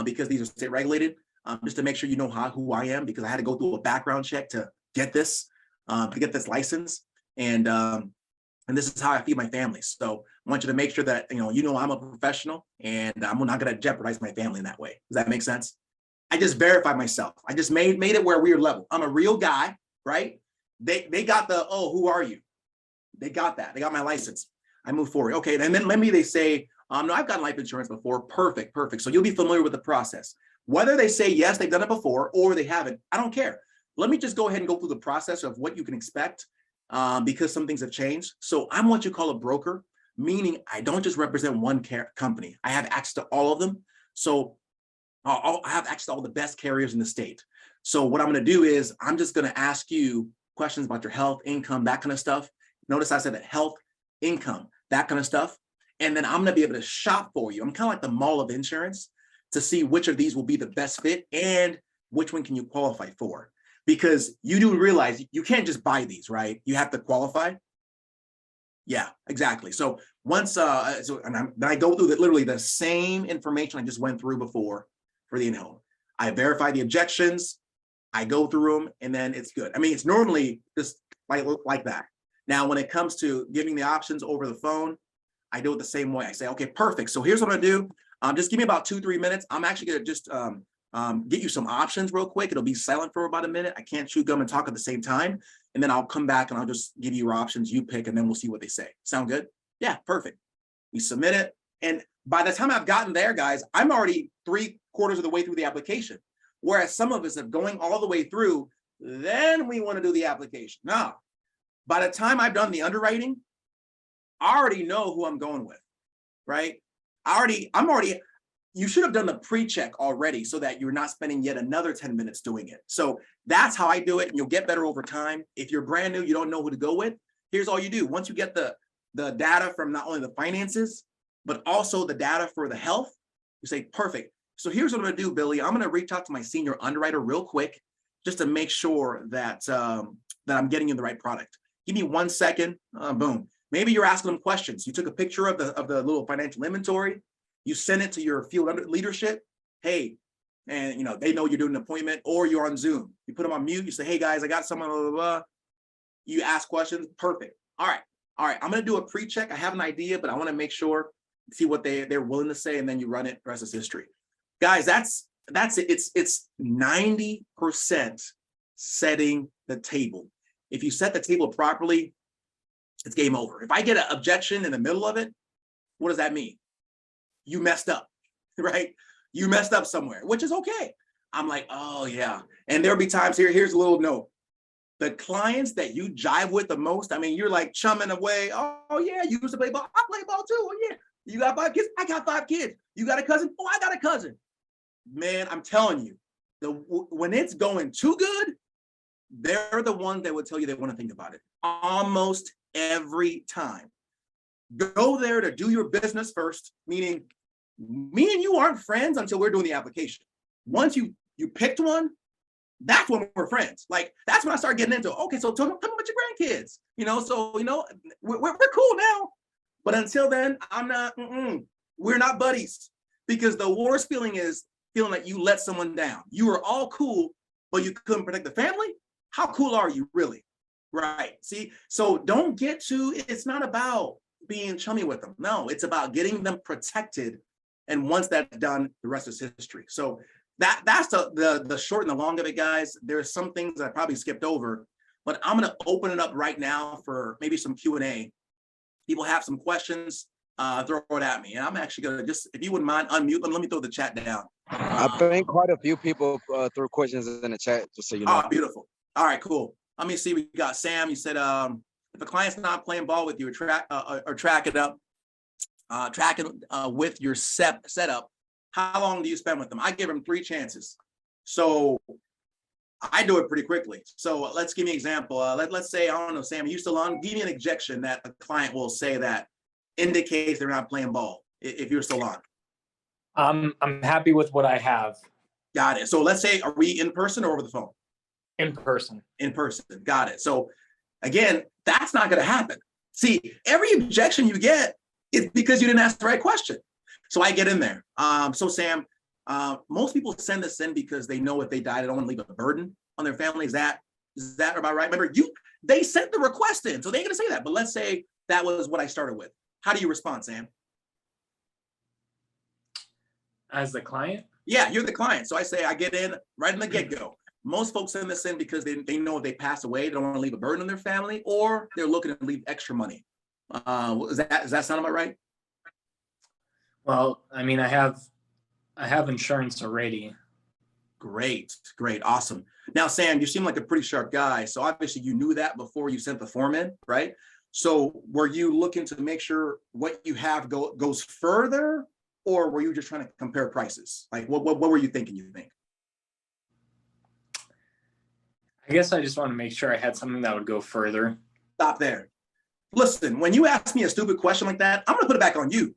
because these are state regulated, just to make sure you know who I am, because I had to go through a background check to get this license. And this is how I feed my family. So I want you to make sure that, I'm a professional, and I'm not going to jeopardize my family in that way. Does that make sense? I just verify myself. I just made it where we're level. I'm a real guy, right? They got the, oh, who are you? They got that. They got my license. I move forward. Okay, and then maybe they say, no, I've gotten life insurance before. Perfect. So you'll be familiar with the process. Whether they say, yes, they've done it before, or they haven't, I don't care. Let me just go ahead and go through the process of what you can expect, because some things have changed. So I'm what you call a broker, meaning I don't just represent one company. I have access to all of them. So I have access to all the best carriers in the state. So what I'm going to do is I'm just going to ask you questions about your health, income, that kind of stuff. Notice I said that health, income, that kind of stuff. And then I'm going to be able to shop for you. I'm kind of like the mall of insurance to see which of these will be the best fit and which one can you qualify for. Because you do realize you can't just buy these, right? You have to qualify. Yeah, exactly. So once, then I go through literally the same information I just went through before for the in-home. I verify the objections, I go through them, and then it's good. I mean, it's normally just like that. Now, when it comes to giving the options over the phone, I do it the same way. I say, okay, perfect. So here's what I'm gonna do. Just give me about 2-3 minutes. I'm actually gonna just get you some options real quick. It'll be silent for about a minute. I can't chew gum and talk at the same time. And then I'll come back and I'll just give you your options, you pick, and then we'll see what they say. Sound good? Yeah, perfect. We submit it. And by the time I've gotten there, guys, I'm already 3/4 of the way through the application. Whereas some of us are going all the way through, then we want to do the application. Now, by the time I've done the underwriting, I already know who I'm going with, right? You should have done the pre-check already so that you're not spending yet another 10 minutes doing it. So that's how I do it, and you'll get better over time. If you're brand new, you don't know who to go with, here's all you do. Once you get the data from not only the finances, but also the data for the health, you say, perfect. So here's what I'm gonna do, Billy. I'm gonna reach out to my senior underwriter real quick, just to make sure that, that I'm getting you the right product. Give me 1 second, boom. Maybe you're asking them questions. You took a picture of the little financial inventory. You send it to your field leadership. Hey, and they know you're doing an appointment, or you're on Zoom. You put them on mute. You say, hey guys, I got someone, blah, blah, blah. You ask questions. Perfect. All right. I'm going to do a pre-check. I have an idea, but I want to make sure, see what they're willing to say, and then you run it. The rest is history. Guys, that's it. It's 90% setting the table. If you set the table properly, it's game over. If I get an objection in the middle of it, what does that mean? You messed up, right? You messed up somewhere, which is okay. I'm like, oh yeah. And there'll be times here's a little note. The clients that you jive with the most, I mean, you're like chumming away. Oh yeah, you used to play ball. I play ball too. Oh yeah. You got 5 kids? I got 5 kids. You got a cousin? Oh, I got a cousin. Man, I'm telling you, when it's going too good, they're the ones that would tell you they want to think about it. Almost every time. Go there to do your business first, meaning me and you aren't friends until we're doing the application. Once you picked one, that's when we're friends. Like, that's when I start getting into, okay, so tell me about your grandkids. We're cool now. But until then, I'm not, we're not buddies. Because the worst feeling is feeling like you let someone down. You were all cool, but you couldn't protect the family? how cool are you really? Right. See, so don't get too, it's not about being chummy with them. No, it's about getting them protected. And once that's done, the rest is history. So that's the short and the long of it, guys. There's some things I probably skipped over, but I'm going to open it up right now for maybe some Q&A. People have some questions, throw it at me. And I'm actually going to just, if you wouldn't mind, unmute them. Let me throw the chat down. I think quite a few people threw questions in the chat, just so you know. Oh, beautiful. All right, cool. Let me see. We got Sam. You said, if a client's not playing ball with you, or track it up, with your setup, how long do you spend with them? I give them 3 chances. So I do it pretty quickly. So let's give me an example. Let's say, I don't know, Sam, you still on? Give me an objection that a client will say that indicates they're not playing ball, if you're still on. I'm happy with what I have. Got it. So let's say, are we in person or over the phone? In person. In person. Got it. So again, that's not going to happen. See, every objection you get is because you didn't ask the right question. So I get in there. So Sam, most people send this in because they know if they die, they don't want to leave a burden on their family. Is that about right? Remember, they sent the request in, so they ain't gonna say that. But let's say that was what I started with. How do you respond, Sam? As the client? Yeah, you're the client. So I say, I get in right in the get-go. Most folks send this in because they know if they pass away, they don't want to leave a burden on their family, or they're looking to leave extra money. Does that sound about right? Well, I mean, I have insurance already. Great, awesome. Now, Sam, you seem like a pretty sharp guy. So obviously you knew that before you sent the form in, right? So were you looking to make sure what you have goes further, or were you just trying to compare prices? Like what were you thinking, you think? I guess I just want to make sure I had something that would go further. Stop there. Listen, when you ask me a stupid question like that, I'm gonna put it back on you.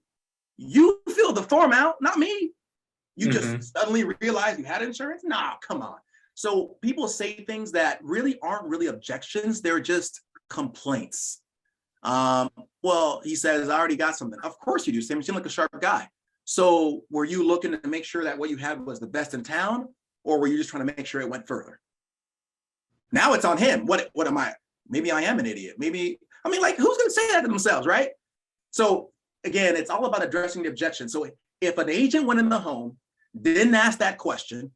You filled the form out, not me. You just suddenly realize you had insurance? Nah, come on. So people say things that really aren't really objections. They're just complaints. Well, he says, I already got something. Of course you do, Sam. You seem like a sharp guy. So were you looking to make sure that what you had was the best in town, or were you just trying to make sure it went further? Now it's on him. What am I? Maybe I am an idiot. Maybe, I mean, like, who's going to say that to themselves, right? So again, it's all about addressing the objection. So if an agent went in the home, didn't ask that question,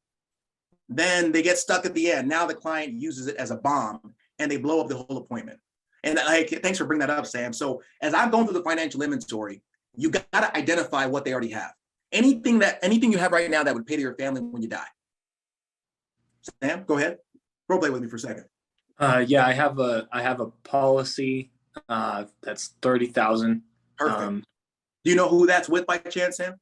then they get stuck at the end. Now the client uses it as a bomb and they blow up the whole appointment. And like, thanks for bringing that up, Sam. So as I'm going through the financial inventory, you got to identify what they already have. Anything you have right now that would pay to your family when you die. Sam, go ahead. Role play with me for a second. Yeah, I have a policy that's $30,000. Perfect. Do you know who that's with by chance, Sam?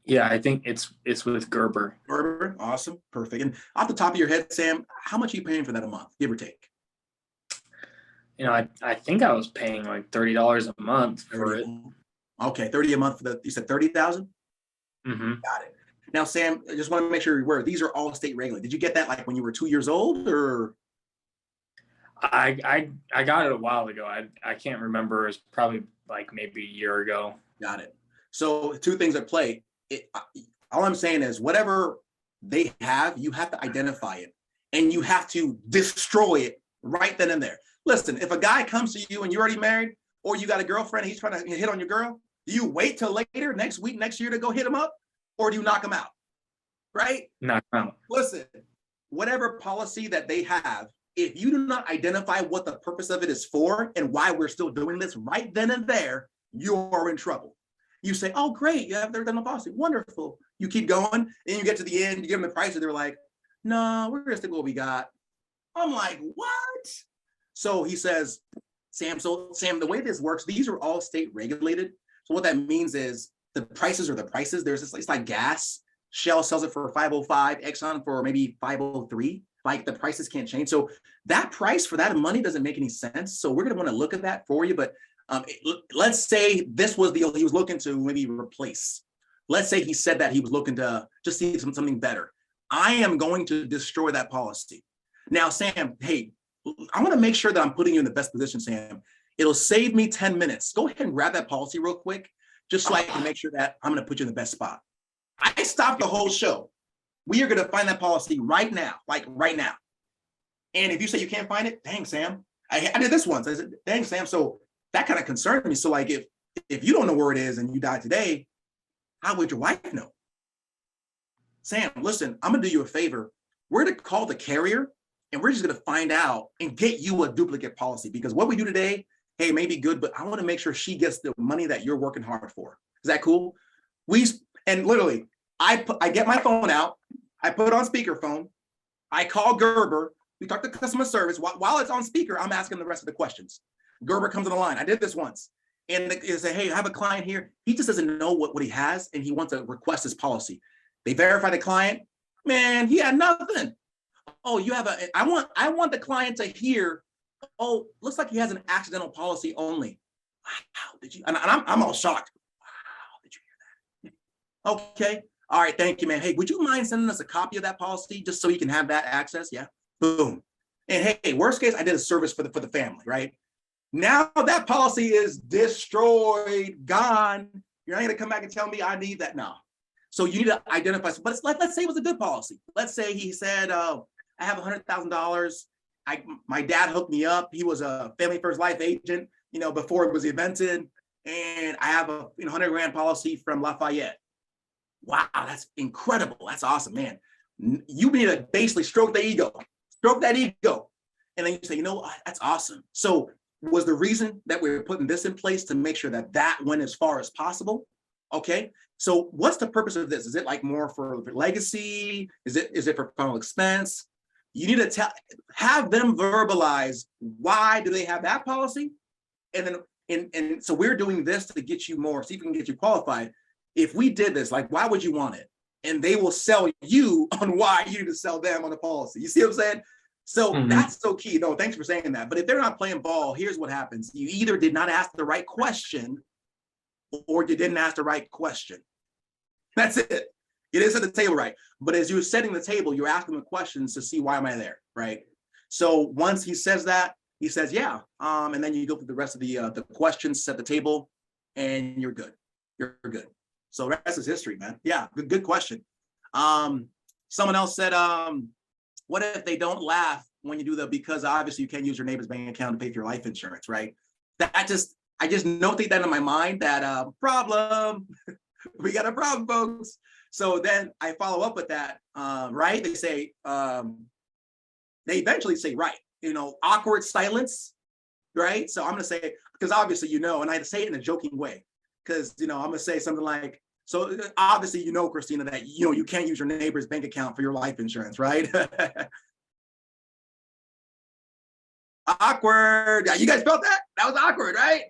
Yeah, I think it's with Gerber. Gerber, awesome, perfect. And off the top of your head, Sam, how much are you paying for that a month, give or take? You know, I think I was paying like $30 a month for it. Okay, 30 a month for you said 30,000? Mm-hmm. Got it. Now, Sam, I just want to make sure you're aware, these are all state regulated. Did you get that like when you were 2 years old, or? I got it a while ago. I can't remember. It's probably like maybe a year ago. Got it. So 2 things at play. All I'm saying is whatever they have, you have to identify it and you have to destroy it right then and there. Listen, if a guy comes to you and you're already married, or you got a girlfriend, he's trying to hit on your girl, do you wait till later, next week, next year to go hit him up? Or do you knock him out? Right? Knock him out. Listen, whatever policy that they have, if you do not identify what the purpose of it is for and why we're still doing this right then and there, you are in trouble. You say, oh, great, you have their dental policy. Wonderful. You keep going, and you get to the end, you give them the price, and they're like, no, we're gonna stick with what we got. I'm like, what? So he says, Sam, the way this works, these are all state regulated. So what that means is the prices are the prices. There's this, it's like gas. Shell sells it for $5.05, Exxon for maybe $5.03. Like the prices can't change. So that price for that money doesn't make any sense. So we're gonna want to look at that for you. But let's say this was he was looking to maybe replace. Let's say he said that he was looking to just see something better. I am going to destroy that policy. Now, Sam, hey, I want to make sure that I'm putting you in the best position, Sam. It'll save me 10 minutes. Go ahead and grab that policy real quick, just so I can make sure that I'm going to put you in the best spot. I stopped the whole show. We are going to find that policy right now, like right now. And if you say you can't find it, dang, Sam, I did this once. I said, dang, Sam. So that kind of concerned me. So like, if you don't know where it is and you die today, how would your wife know? Sam, listen, I'm gonna do you a favor. We're gonna call the carrier and we're just gonna find out and get you a duplicate policy, because what we do today, hey, may be good, but I want to make sure she gets the money that you're working hard for. Is that cool? And literally, I get my phone out, I put it on speakerphone, I call Gerber, we talk to customer service. While it's on speaker, I'm asking the rest of the questions. Gerber comes on the line. I did this once. And they say, hey, I have a client here. He just doesn't know what he has, and he wants to request his policy. They verify the client. Man, he had nothing. Oh, you have I want the client to hear, oh, looks like he has an accidental policy only. Wow, did you? And I'm all shocked. Wow, did you hear that? Okay. All right, thank you, man. Hey, would you mind sending us a copy of that policy just so you can have that access? Yeah. Boom. And hey, worst case, I did a service for the family, right? Now that policy is destroyed, gone. You're not gonna come back and tell me I need that now. So you need to identify, but let's say it was a good policy. Let's say he said, I have $100,000. My dad hooked me up. He was a Family First Life agent, before it was invented. And I have a 100 grand policy from Lafayette. Wow, that's incredible. That's awesome, man. You need to basically stroke that ego. And then you say, that's awesome. So was the reason that we're putting this in place to make sure that went as far as possible? Okay. So what's the purpose of this? Is it like more for legacy? Is it for personal expense? You need to have them verbalize why do they have that policy? And then, and so we're doing this to get you more, see if we can get you qualified. If we did this, like, why would you want it? And they will sell you on why you need to sell them on the policy. You see what I'm saying? So that's so key. No, thanks for saying that. But if they're not playing ball, here's what happens. You either did not ask the right question or you didn't ask the right question. That's it. You didn't set the table right. But as you're setting the table, you're asking the questions to see, why am I there, right? So once he says that, he says, yeah. And then you go through the rest of the questions, set the table, and you're good. You're good. So the rest is history, man. Yeah, good question. Someone else said, what if they don't laugh when you do that? Because obviously you can't use your neighbor's bank account to pay for your life insurance, right? I just notate that in my mind, that problem. We got a problem, folks. So then I follow up with that, right? They say, they eventually say, right, awkward silence, right? So I'm gonna say, because obviously, and I say it in a joking way, because, I'm gonna say something like, so obviously, Christina, that, you can't use your neighbor's bank account for your life insurance, right? Awkward. Yeah, you guys felt that? That was awkward, right?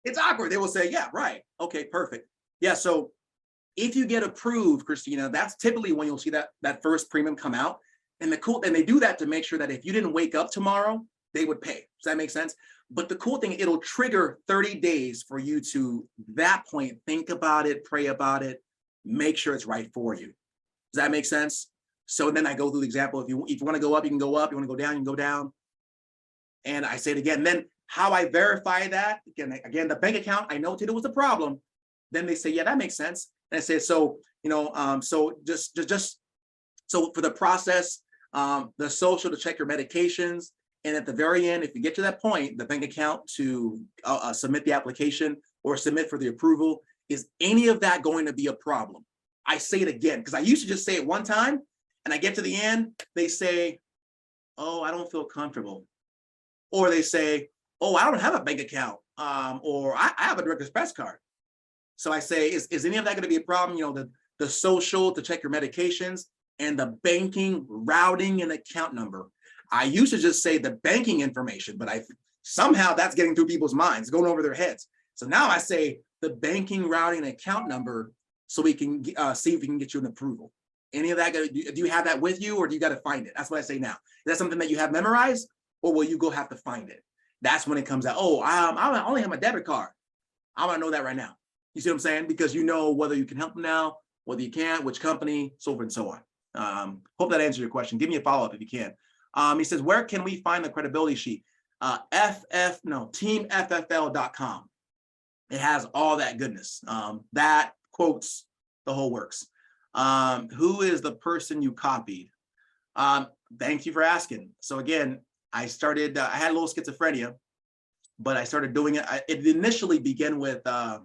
It's awkward. They will say, yeah, right. Okay, perfect. Yeah, so if you get approved, Christina, that's typically when you'll see that first premium come out. And they do that to make sure that if you didn't wake up tomorrow, they would pay. Does that make sense? But the cool thing, it'll trigger 30 days for you to, that point, think about it, pray about it, make sure it's right for you. Does that make sense? So then I go through the example. If you want to go up, you can go up. You want to go down, you can go down. And I say it again. Then how I verify that, again, the bank account, I noted it was a problem. Then they say, yeah, that makes sense. And I say, so, so just so for the process, the social to check your medications. And at the very end, if you get to that point, the bank account to submit the application or submit for the approval, is any of that going to be a problem? I say it again, because I used to just say it one time and I get to the end, they say, oh, I don't feel comfortable. Or they say, oh, I don't have a bank account, or I have a direct express card. So I say, is any of that going to be a problem? The social to check your medications and the banking, routing, and account number. I used to just say the banking information, but somehow that's getting through people's minds, going over their heads. So now I say the banking, routing, and account number, so we can see if we can get you an approval. Any of that, do you have that with you, or do you got to find it? That's what I say now. Is that something that you have memorized, or will you go have to find it? That's when it comes out. Oh, I only have my debit card. I want to know that right now. You see what I'm saying? Because you know whether you can help them now, whether you can't, which company, so forth and so on. Hope that answers your question. Give me a follow-up if you can. He says, where can we find the credibility sheet? teamffl.com. It has all that goodness. That quotes the whole works. Who is the person you copied? Thank you for asking. So again, I started, I had a little schizophrenia, but I started doing it. It initially began with, I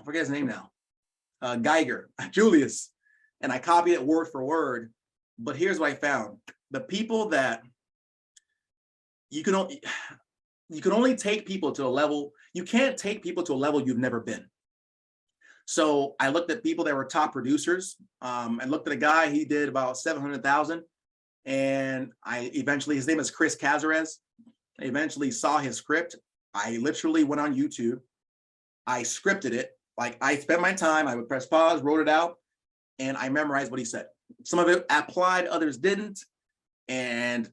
forget his name now, Geiger, Julius. And I copied it word for word. But here's what I found. The people that you can only take people to a level, you can't take people to a level you've never been. So I looked at people that were top producers. I looked at a guy, he did about 700,000. And I eventually, his name is Chris Cazares. I eventually saw his script. I literally went on YouTube. I scripted it. Like I spent my time, I would press pause, wrote it out, and I memorized what he said. Some of it applied, others didn't. And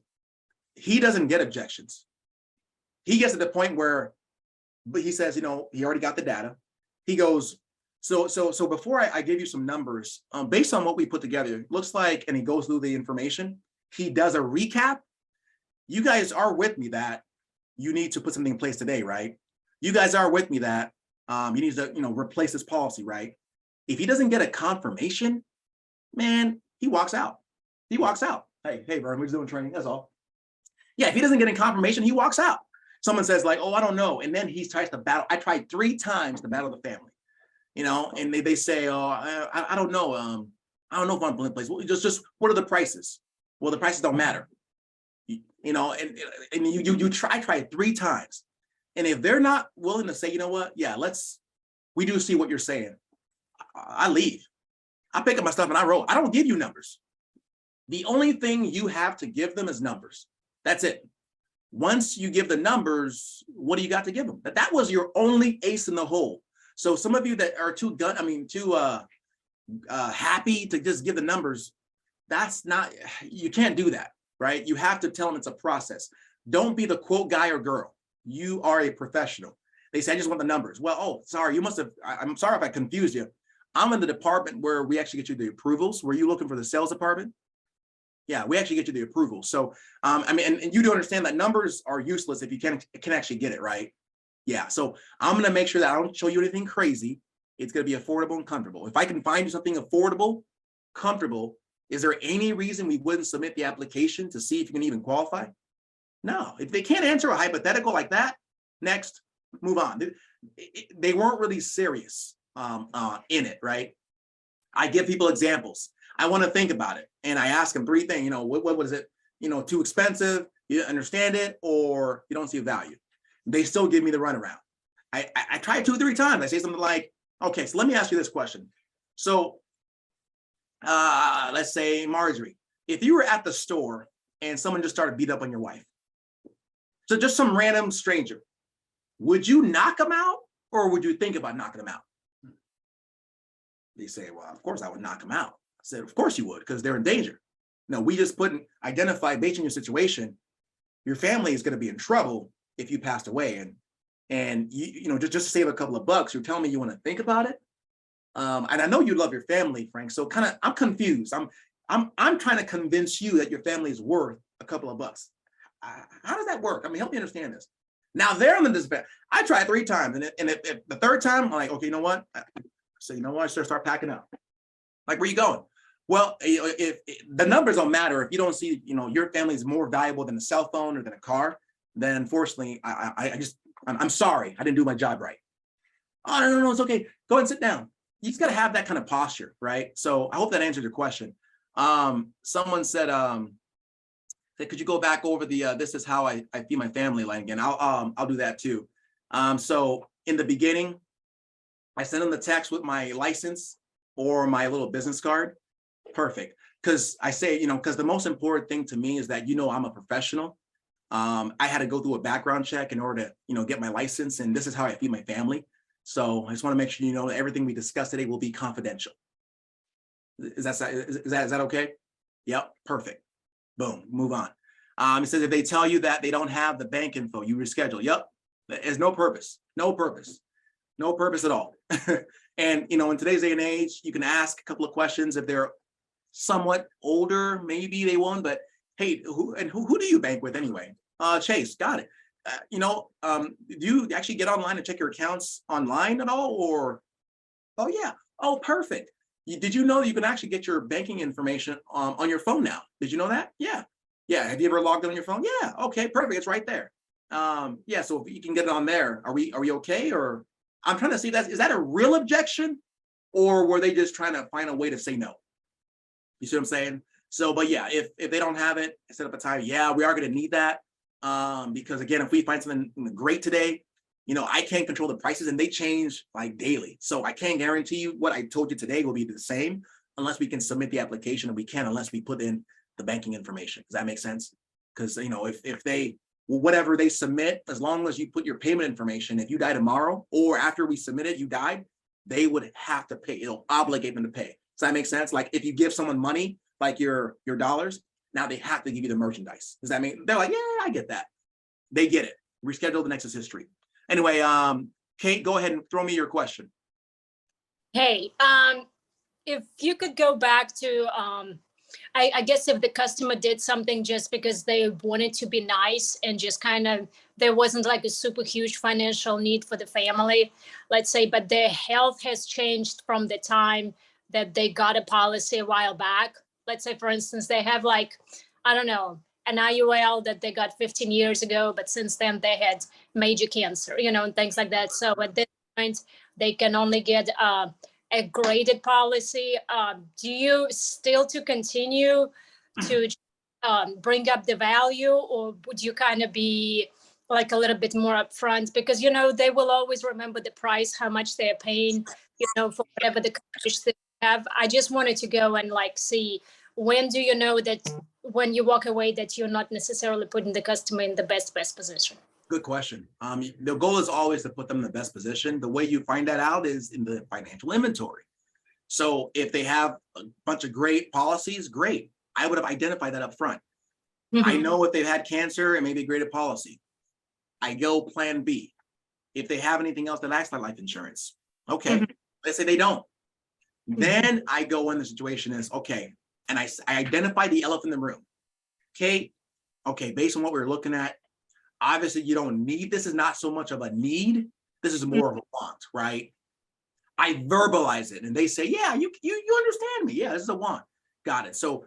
he doesn't get objections. He gets to the point where, but he says, you know, he already got the data. He goes, so before I give you some numbers, based on what we put together, it looks like, and he goes through the information, he does a recap. You guys are with me that you need to put something in place today, right? You guys are with me that you need to, you know, replace this policy, right? If he doesn't get a confirmation, man, he walks out. He walks out. Hey, Vern, we're just doing training, that's all. Yeah, if he doesn't get a confirmation, he walks out. Someone says like, oh, I don't know. And then he tries to battle. I tried 3 times to battle the family, you know, and they say, oh, I don't know. I don't know if I'm in place. Well, just what are the prices? Well, the prices don't matter. You know, and you try 3 times. And if they're not willing to say, you know what, yeah, we do see what you're saying, I leave. I pick up my stuff and I roll. I don't give you numbers. The only thing you have to give them is numbers. That's it. Once you give the numbers, what do you got to give them? That was your only ace in the hole. So some of you that are too happy to just give the numbers, that's not, you can't do that, right? You have to tell them it's a process. Don't be the quote guy or girl. You are a professional. They say, I just want the numbers. Well, oh, sorry, I'm sorry if I confused you. I'm in the department where we actually get you the approvals. Were you looking for the sales department? Yeah, we actually get you the approval. So, I mean, and you do understand that numbers are useless if you can actually get it, right? Yeah, so I'm gonna make sure that I don't show you anything crazy. It's gonna be affordable and comfortable. If I can find you something affordable, comfortable, is there any reason we wouldn't submit the application to see if you can even qualify? No, if they can't answer a hypothetical like that, next, move on. They weren't really serious in it, right? I give people examples. I want to think about it. And I ask them 3 things, you know, what was it? You know, too expensive, you didn't understand it, or you don't see a value. They still give me the runaround. I try 2 or 3 times. I say something like, okay, so let me ask you this question. So let's say Marjorie, if you were at the store and someone just started beat up on your wife, so just some random stranger, would you knock them out or would you think about knocking them out? They say, well, of course I would knock them out. I said, of course you would, because they're in danger. No, we just identify based on your situation, your family is going to be in trouble if you passed away. And you know, just to save a couple of bucks, you're telling me you want to think about it. And I know you love your family, Frank. So I'm confused. I'm trying to convince you that your family is worth a couple of bucks. How does that work? I mean, help me understand this. Now they're on the dispatch. I tried 3 times, and if the 3rd time, I'm like, okay, you know what? So you know what? I should start packing up. Like, where you going? Well, if the numbers don't matter, if you don't see, you know, your family is more valuable than a cell phone or than a car, then unfortunately, I'm sorry, I didn't do my job right. Oh, no, it's okay. Go ahead and sit down. You just got to have that kind of posture, right? So I hope that answered your question. Someone said, could you go back over the this is how I feed my family line again? I'll do that too. So in the beginning, I send them the text with my license or my little business card. Perfect. Because I say, you know, because the most important thing to me is that, you know, I'm a professional. I had to go through a background check in order to, you know, get my license, and this is how I feed my family. So I just want to make sure, you know, that everything we discuss today will be confidential. Is that okay? Yep, perfect. Boom, move on. It says if they tell you that they don't have the bank info, you reschedule. Yep, there's no purpose at all. And, you know, in today's day and age, you can ask a couple of questions. If they're somewhat older, maybe they won't, but hey, who do you bank with anyway? Chase, got it. You know, do you actually get online and check your accounts online at all? Or, oh yeah, oh, perfect. Did you know you can actually get your banking information on your phone now? Did you know that? Yeah. Yeah. Have you ever logged in on your phone? Yeah. Okay, perfect. It's right there. Yeah. So if you can get it on there, are we okay? Or I'm trying to see is that a real objection, or were they just trying to find a way to say no? You see what I'm saying? So, but yeah, if they don't have it, set up a time. Yeah, we are going to need that. Because again, if we find something great today, I can't control the prices and they change like daily. So I can't guarantee you what I told you today will be the same unless we can submit the application, and we can unless we put in the banking information. Does that make sense? Because if they whatever they submit, as long as you put your payment information, if you die tomorrow or after we submit it, you died, they would have to pay. It'll obligate them to pay. Does that make sense? Like if you give someone money, like your dollars, now they have to give you the merchandise. Does that mean they're like, yeah, I get that. They get it. Reschedule, the next is history. Anyway, Kate, go ahead and throw me your question. Hey, if you could go back to, I guess if the customer did something just because they wanted to be nice and just kind of, there wasn't like a super huge financial need for the family, let's say, but their health has changed from the time that they got a policy a while back. Let's say, for instance, they have like, I don't know, an IUL that they got 15 years ago, but since then they had major cancer, and things like that. So at this point, they can only get a graded policy. Do you still to continue to bring up the value, or would you kind of be like a little bit more upfront? Because, they will always remember the price, how much they're paying, for whatever the coverage they have. I just wanted to go and like see, when do you know that when you walk away that you're not necessarily putting the customer in the best position? Good question. The goal is always to put them in the best position. The way you find that out is in the financial inventory. So if they have a bunch of great policies, great. I would have identified that up front. Mm-hmm. I know if they've had cancer, it may be a graded policy. I go plan B. If they have anything else that acts like life insurance, okay. Mm-hmm. Let's say they don't. Mm-hmm. Then I go in the situation is, okay, and I identify the elephant in the room. Okay, based on what we're looking at, obviously you don't need, this is not so much of a need, this is more of a want, right? I verbalize it and they say, yeah, you understand me. Yeah, this is a want. Got it. So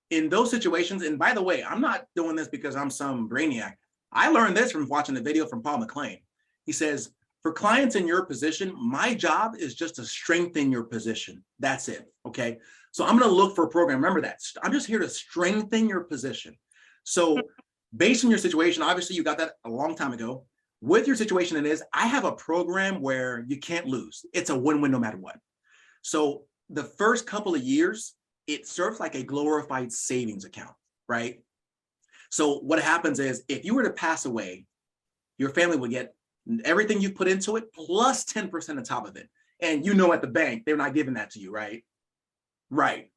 in those situations, and by the way, I'm not doing this because I'm some brainiac. I learned this from watching the video from Paul McLean. He says, for clients in your position, my job is just to strengthen your position. That's it. Okay. So I'm going to look for a program. Remember that. I'm just here to strengthen your position. So based on your situation, obviously you got that a long time ago. With your situation, it is, I have a program where you can't lose. It's a win-win no matter what. So the first couple of years, it serves like a glorified savings account, right? So what happens is if you were to pass away, your family would get everything you put into it plus 10% on top of it. And at the bank, they're not giving that to you, right? Right.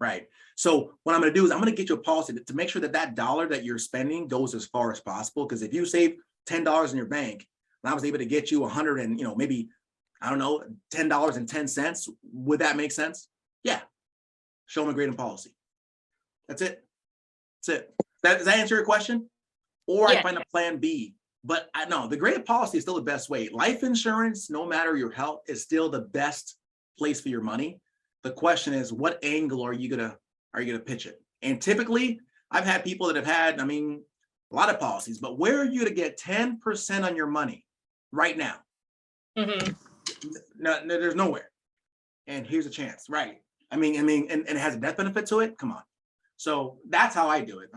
So what I'm going to do is I'm going to get you a policy to make sure that dollar that you're spending goes as far as possible. Because if you save $10 in your bank, and I was able to get you 100 and, maybe, I don't know, $10.10, would that make sense? Yeah. Show them a grading policy. That's it. Does that answer your question? Or yeah. I find a plan B. But I know the graded policy is still the best way. Life insurance, no matter your health, is still the best place for your money. The question is, what angle are you gonna pitch it? And typically, I've had people that have had, a lot of policies, but where are you to get 10% on your money right now? Mm-hmm. No, there's nowhere. And here's a chance, right? And it has a death benefit to it. Come on. So that's how I do it.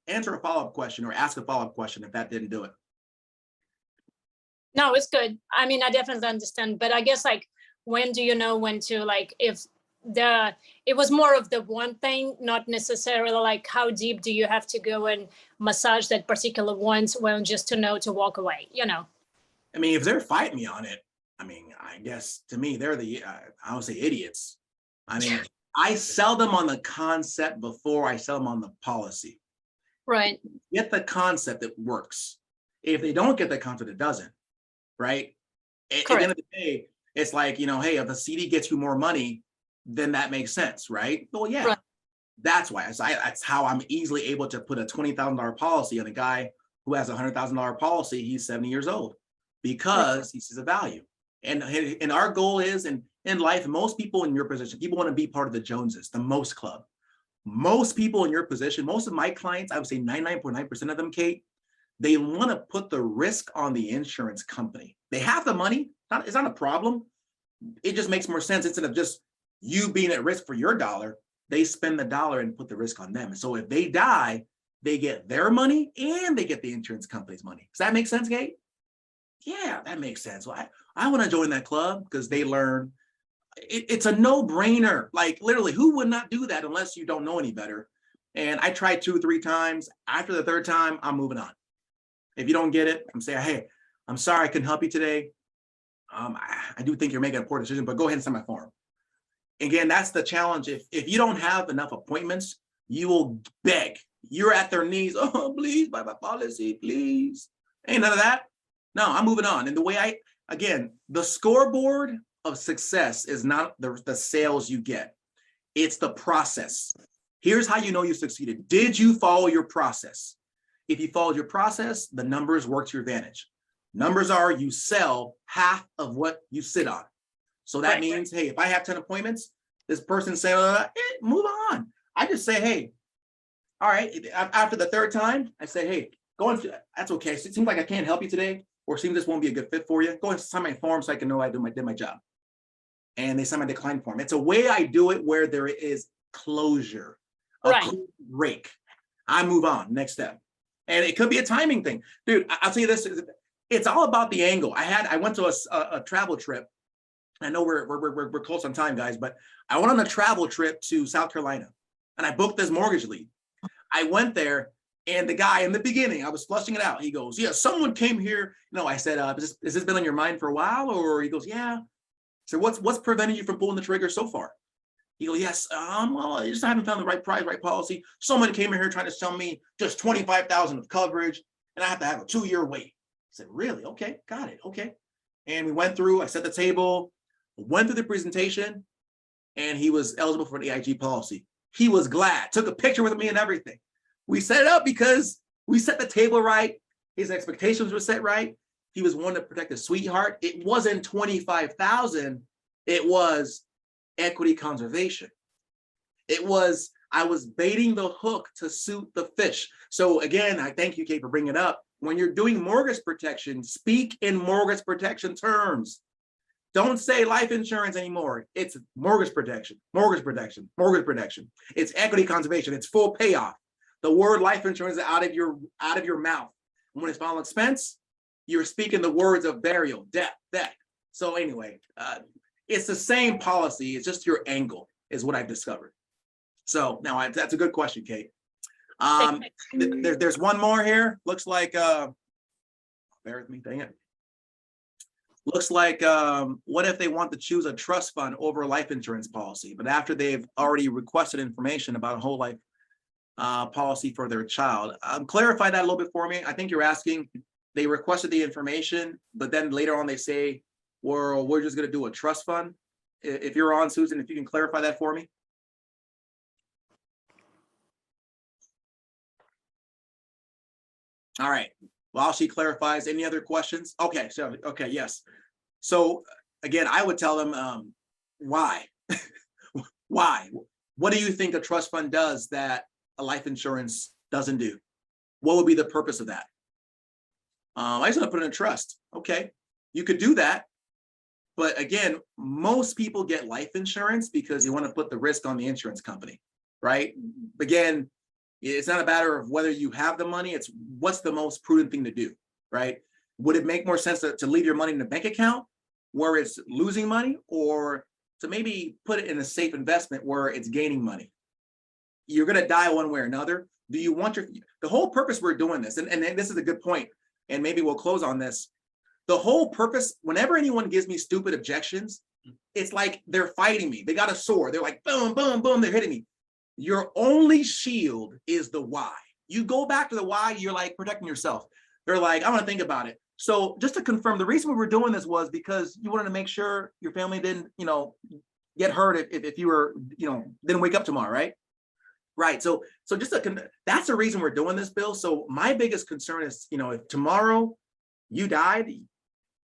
Answer a follow-up question or ask a follow-up question if that didn't do it. No, it's good. I definitely understand, but I guess like, when do you know when to, like, if it was more of the one thing, not necessarily like how deep do you have to go and massage that particular one, well, just to know to walk away, if they're fighting me on it, I guess to me, they're I would say idiots. I sell them on the concept before I sell them on the policy. Right. Get the concept that works. If they don't get the concept, it doesn't. Right. At the end of the day, it's like, hey, if a CD gets you more money, then that makes sense, right? Well, yeah, right. That's why. That's how I'm easily able to put a $20,000 policy on a guy who has a $100,000 policy. He's 70 years old because he sees a value. And our goal is, and in life, most people in your position, people want to be part of the Joneses, the most club. Most people in your position, most of my clients, I would say 99.9% of them, Kate, they want to put the risk on the insurance company. They have the money. It's not a problem. It just makes more sense. Instead of just you being at risk for your dollar, they spend the dollar and put the risk on them. And so if they die, they get their money and they get the insurance company's money. Does that make sense, Kate? Yeah, that makes sense. Well, I want to join that club because they learn. It's a no-brainer. Like literally, who would not do that unless you don't know any better? And I tried 2 or 3 times. After the 3rd time, I'm moving on. If you don't get it, I'm saying, hey, I'm sorry I couldn't help you today. I do think you're making a poor decision, but go ahead and sign my form. Again, that's the challenge. If you don't have enough appointments, you will beg. You're at their knees. Oh, please, buy my policy, please. Ain't none of that. No, I'm moving on. And the way the scoreboard of success is not the sales you get. It's the process. Here's how you know you succeeded. Did you follow your process? If you followed your process, the numbers work to your advantage. Numbers are you sell half of what you sit on. So that means, hey, if I have 10 appointments, this person saying, move on. I just say, hey, all right. After the 3rd time, I say, hey, go on. That's okay. So it seems like I can't help you today, or seems this won't be a good fit for you. Go and sign my form so I can know I did my job. And they sign my decline form. It's a way I do it where there is closure, a clean break. I move on, next step. And it could be a timing thing. Dude, I'll tell you this, it's all about the angle. I went to a travel trip. I know we're close on time, guys, but I went on a travel trip to South Carolina and I booked this mortgage lead. I went there and the guy in the beginning, I was flushing it out. He goes, yeah, someone came here. No, I said, has this been on your mind for a while? Or he goes, yeah. So what's preventing you from pulling the trigger so far? He goes, yes, well, I just haven't found the right price, right policy. Someone came in here trying to sell me just $25,000 of coverage, and I have to have a 2-year wait. I said, really? Okay, got it. Okay. And we went through, I set the table, went through the presentation, and he was eligible for an AIG policy. He was glad, took a picture with me and everything. We set it up because we set the table right. His expectations were set right. He was wanting to protect his sweetheart. It wasn't 25,000. It was equity conservation. I was baiting the hook to suit the fish. So again, I thank you, Kate, for bringing it up. When you're doing mortgage protection, speak in mortgage protection terms. Don't say life insurance anymore. It's mortgage protection, mortgage protection, mortgage protection. It's equity conservation. It's full payoff. The word life insurance is out of your mouth. When it's final expense, you're speaking the words of burial, death. So anyway, it's the same policy. It's just your angle is what I've discovered. So now that's a good question, Kate. There's one more here. Looks like, bear with me, dang it. Looks like, what if they want to choose a trust fund over a life insurance policy, but after they've already requested information about a whole life policy for their child? Clarify that a little bit for me. I think you're asking, they requested the information, but then later on they say, well, we're just going to do a trust fund. If you're on, Susan, if you can clarify that for me. All right. While she clarifies, any other questions? Okay. So, okay. Yes. So again, I would tell them, why? Why? What do you think a trust fund does that a life insurance doesn't do? What would be the purpose of that? I just want to put in a trust. Okay. You could do that. But again, most people get life insurance because you want to put the risk on the insurance company, right? Again, it's not a matter of whether you have the money, it's what's the most prudent thing to do, right? Would it make more sense to leave your money in a bank account where it's losing money, or to maybe put it in a safe investment where it's gaining money? You're going to die one way or another. Do you want the whole purpose we're doing this, and this is a good point, and maybe we'll close on this. The whole purpose, whenever anyone gives me stupid objections, it's like they're fighting me. They got a sword. They're like, boom, boom, boom. They're hitting me. Your only shield is the why. You go back to the why, you're like protecting yourself. They're like, I want to think about it. So just to confirm, the reason we were doing this was because you wanted to make sure your family didn't, get hurt if you were, didn't wake up tomorrow, right? Right. So just that's the reason we're doing this, Bill. So my biggest concern is, if tomorrow you died,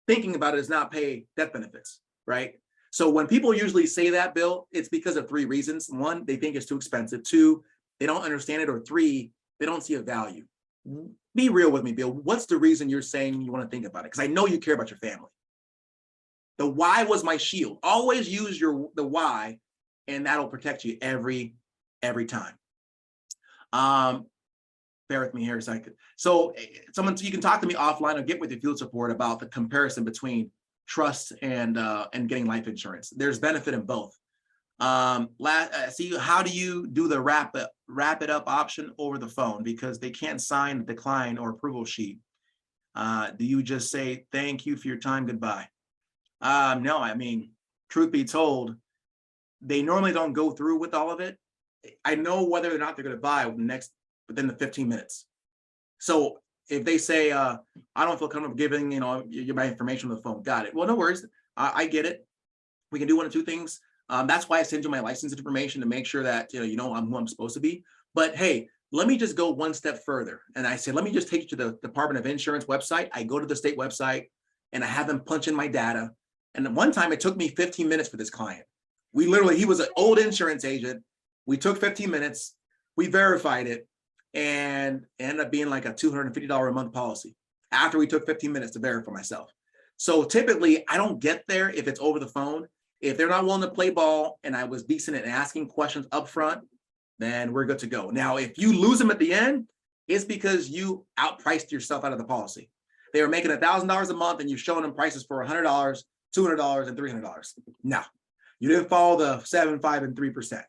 thinking about it is not pay death benefits, right? So when people usually say that, Bill, it's because of 3 reasons. 1, they think it's too expensive. 2, they don't understand it. Or 3, they don't see a value. Be real with me, Bill. What's the reason you're saying you want to think about it? Because I know you care about your family. The why was my shield. Always use the why, and that'll protect you every time. Bear with me here a second. So you can talk to me offline or get with your field support about the comparison between trust and getting life insurance. There's benefit in both. See, how do you do the wrap it up option over the phone because they can't sign the decline or approval sheet? Do you just say thank you for your time, goodbye? No, I mean, truth be told, they normally don't go through with all of it. I know whether or not they're going to buy within the 15 minutes. So if they say, I don't feel comfortable giving, my information on the phone, got it. Well, no worries. I get it. We can do 1 of 2 things. That's why I send you my license information to make sure that, I'm who I'm supposed to be. But hey, let me just go 1 step further. And I say, let me just take you to the Department of Insurance website. I go to the state website and I have them punch in my data. And one time it took me 15 minutes for this client. He was an old insurance agent. We took 15 minutes, we verified it, and it ended up being like a $250 a month policy after we took 15 minutes to verify myself. So typically I don't get there if it's over the phone. If they're not willing to play ball and I was decent at asking questions up front, then we're good to go. Now, if you lose them at the end, it's because you outpriced yourself out of the policy. They were making $1,000 a month and you're showing them prices for $100, $200, and $300. No, you didn't follow the 7, 5, and 3%.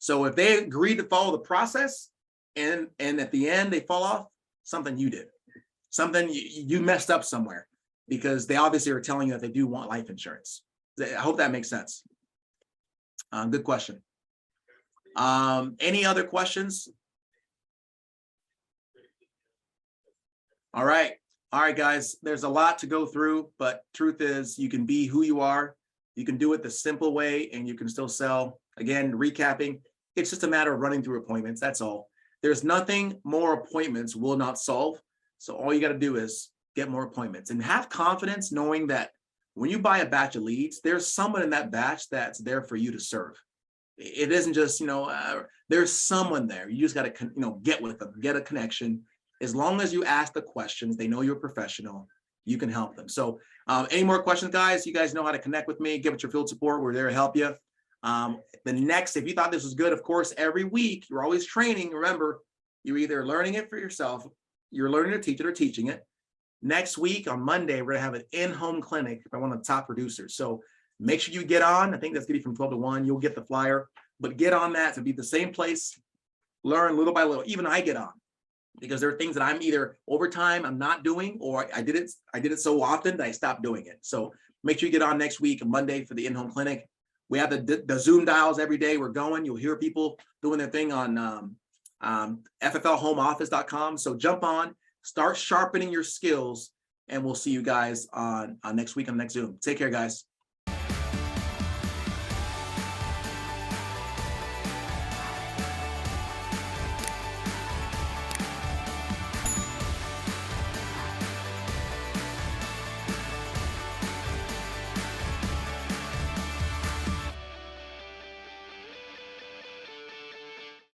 So if they agreed to follow the process and at the end they fall off, something you did, something you messed up somewhere, because they obviously are telling you that they do want life insurance. I hope that makes sense. Good question. Any other questions? All right, guys, there's a lot to go through, but truth is you can be who you are. You can do it the simple way and you can still sell. Again, recapping, it's just a matter of running through appointments. That's all. There's nothing more appointments will not solve. So all you got to do is get more appointments and have confidence knowing that when you buy a batch of leads, there's someone in that batch that's there for you to serve. It isn't just, there's someone there. You just got to, get with them, get a connection. As long as you ask the questions, they know you're a professional, you can help them. So any more questions, guys? You guys know how to connect with me. Give it your field support. We're there to help you. If you thought this was good, of course, every week, you're always training. Remember, you're either learning it for yourself, you're learning to teach it or teaching it. Next week on Monday, we're gonna have an in-home clinic by one of the top producers. So make sure you get on. I think that's gonna be from 12 to 1. You'll get the flyer, but get on that to be the same place, learn little by little. Even I get on because there are things that I'm either over time I'm not doing, or I did it so often that I stopped doing it. So make sure you get on next week, Monday, for the in-home clinic. We have the Zoom dials every day. We're going. You'll hear people doing their thing on FFLHomeOffice.com. So jump on, start sharpening your skills, and we'll see you guys on next week on the next Zoom. Take care, guys.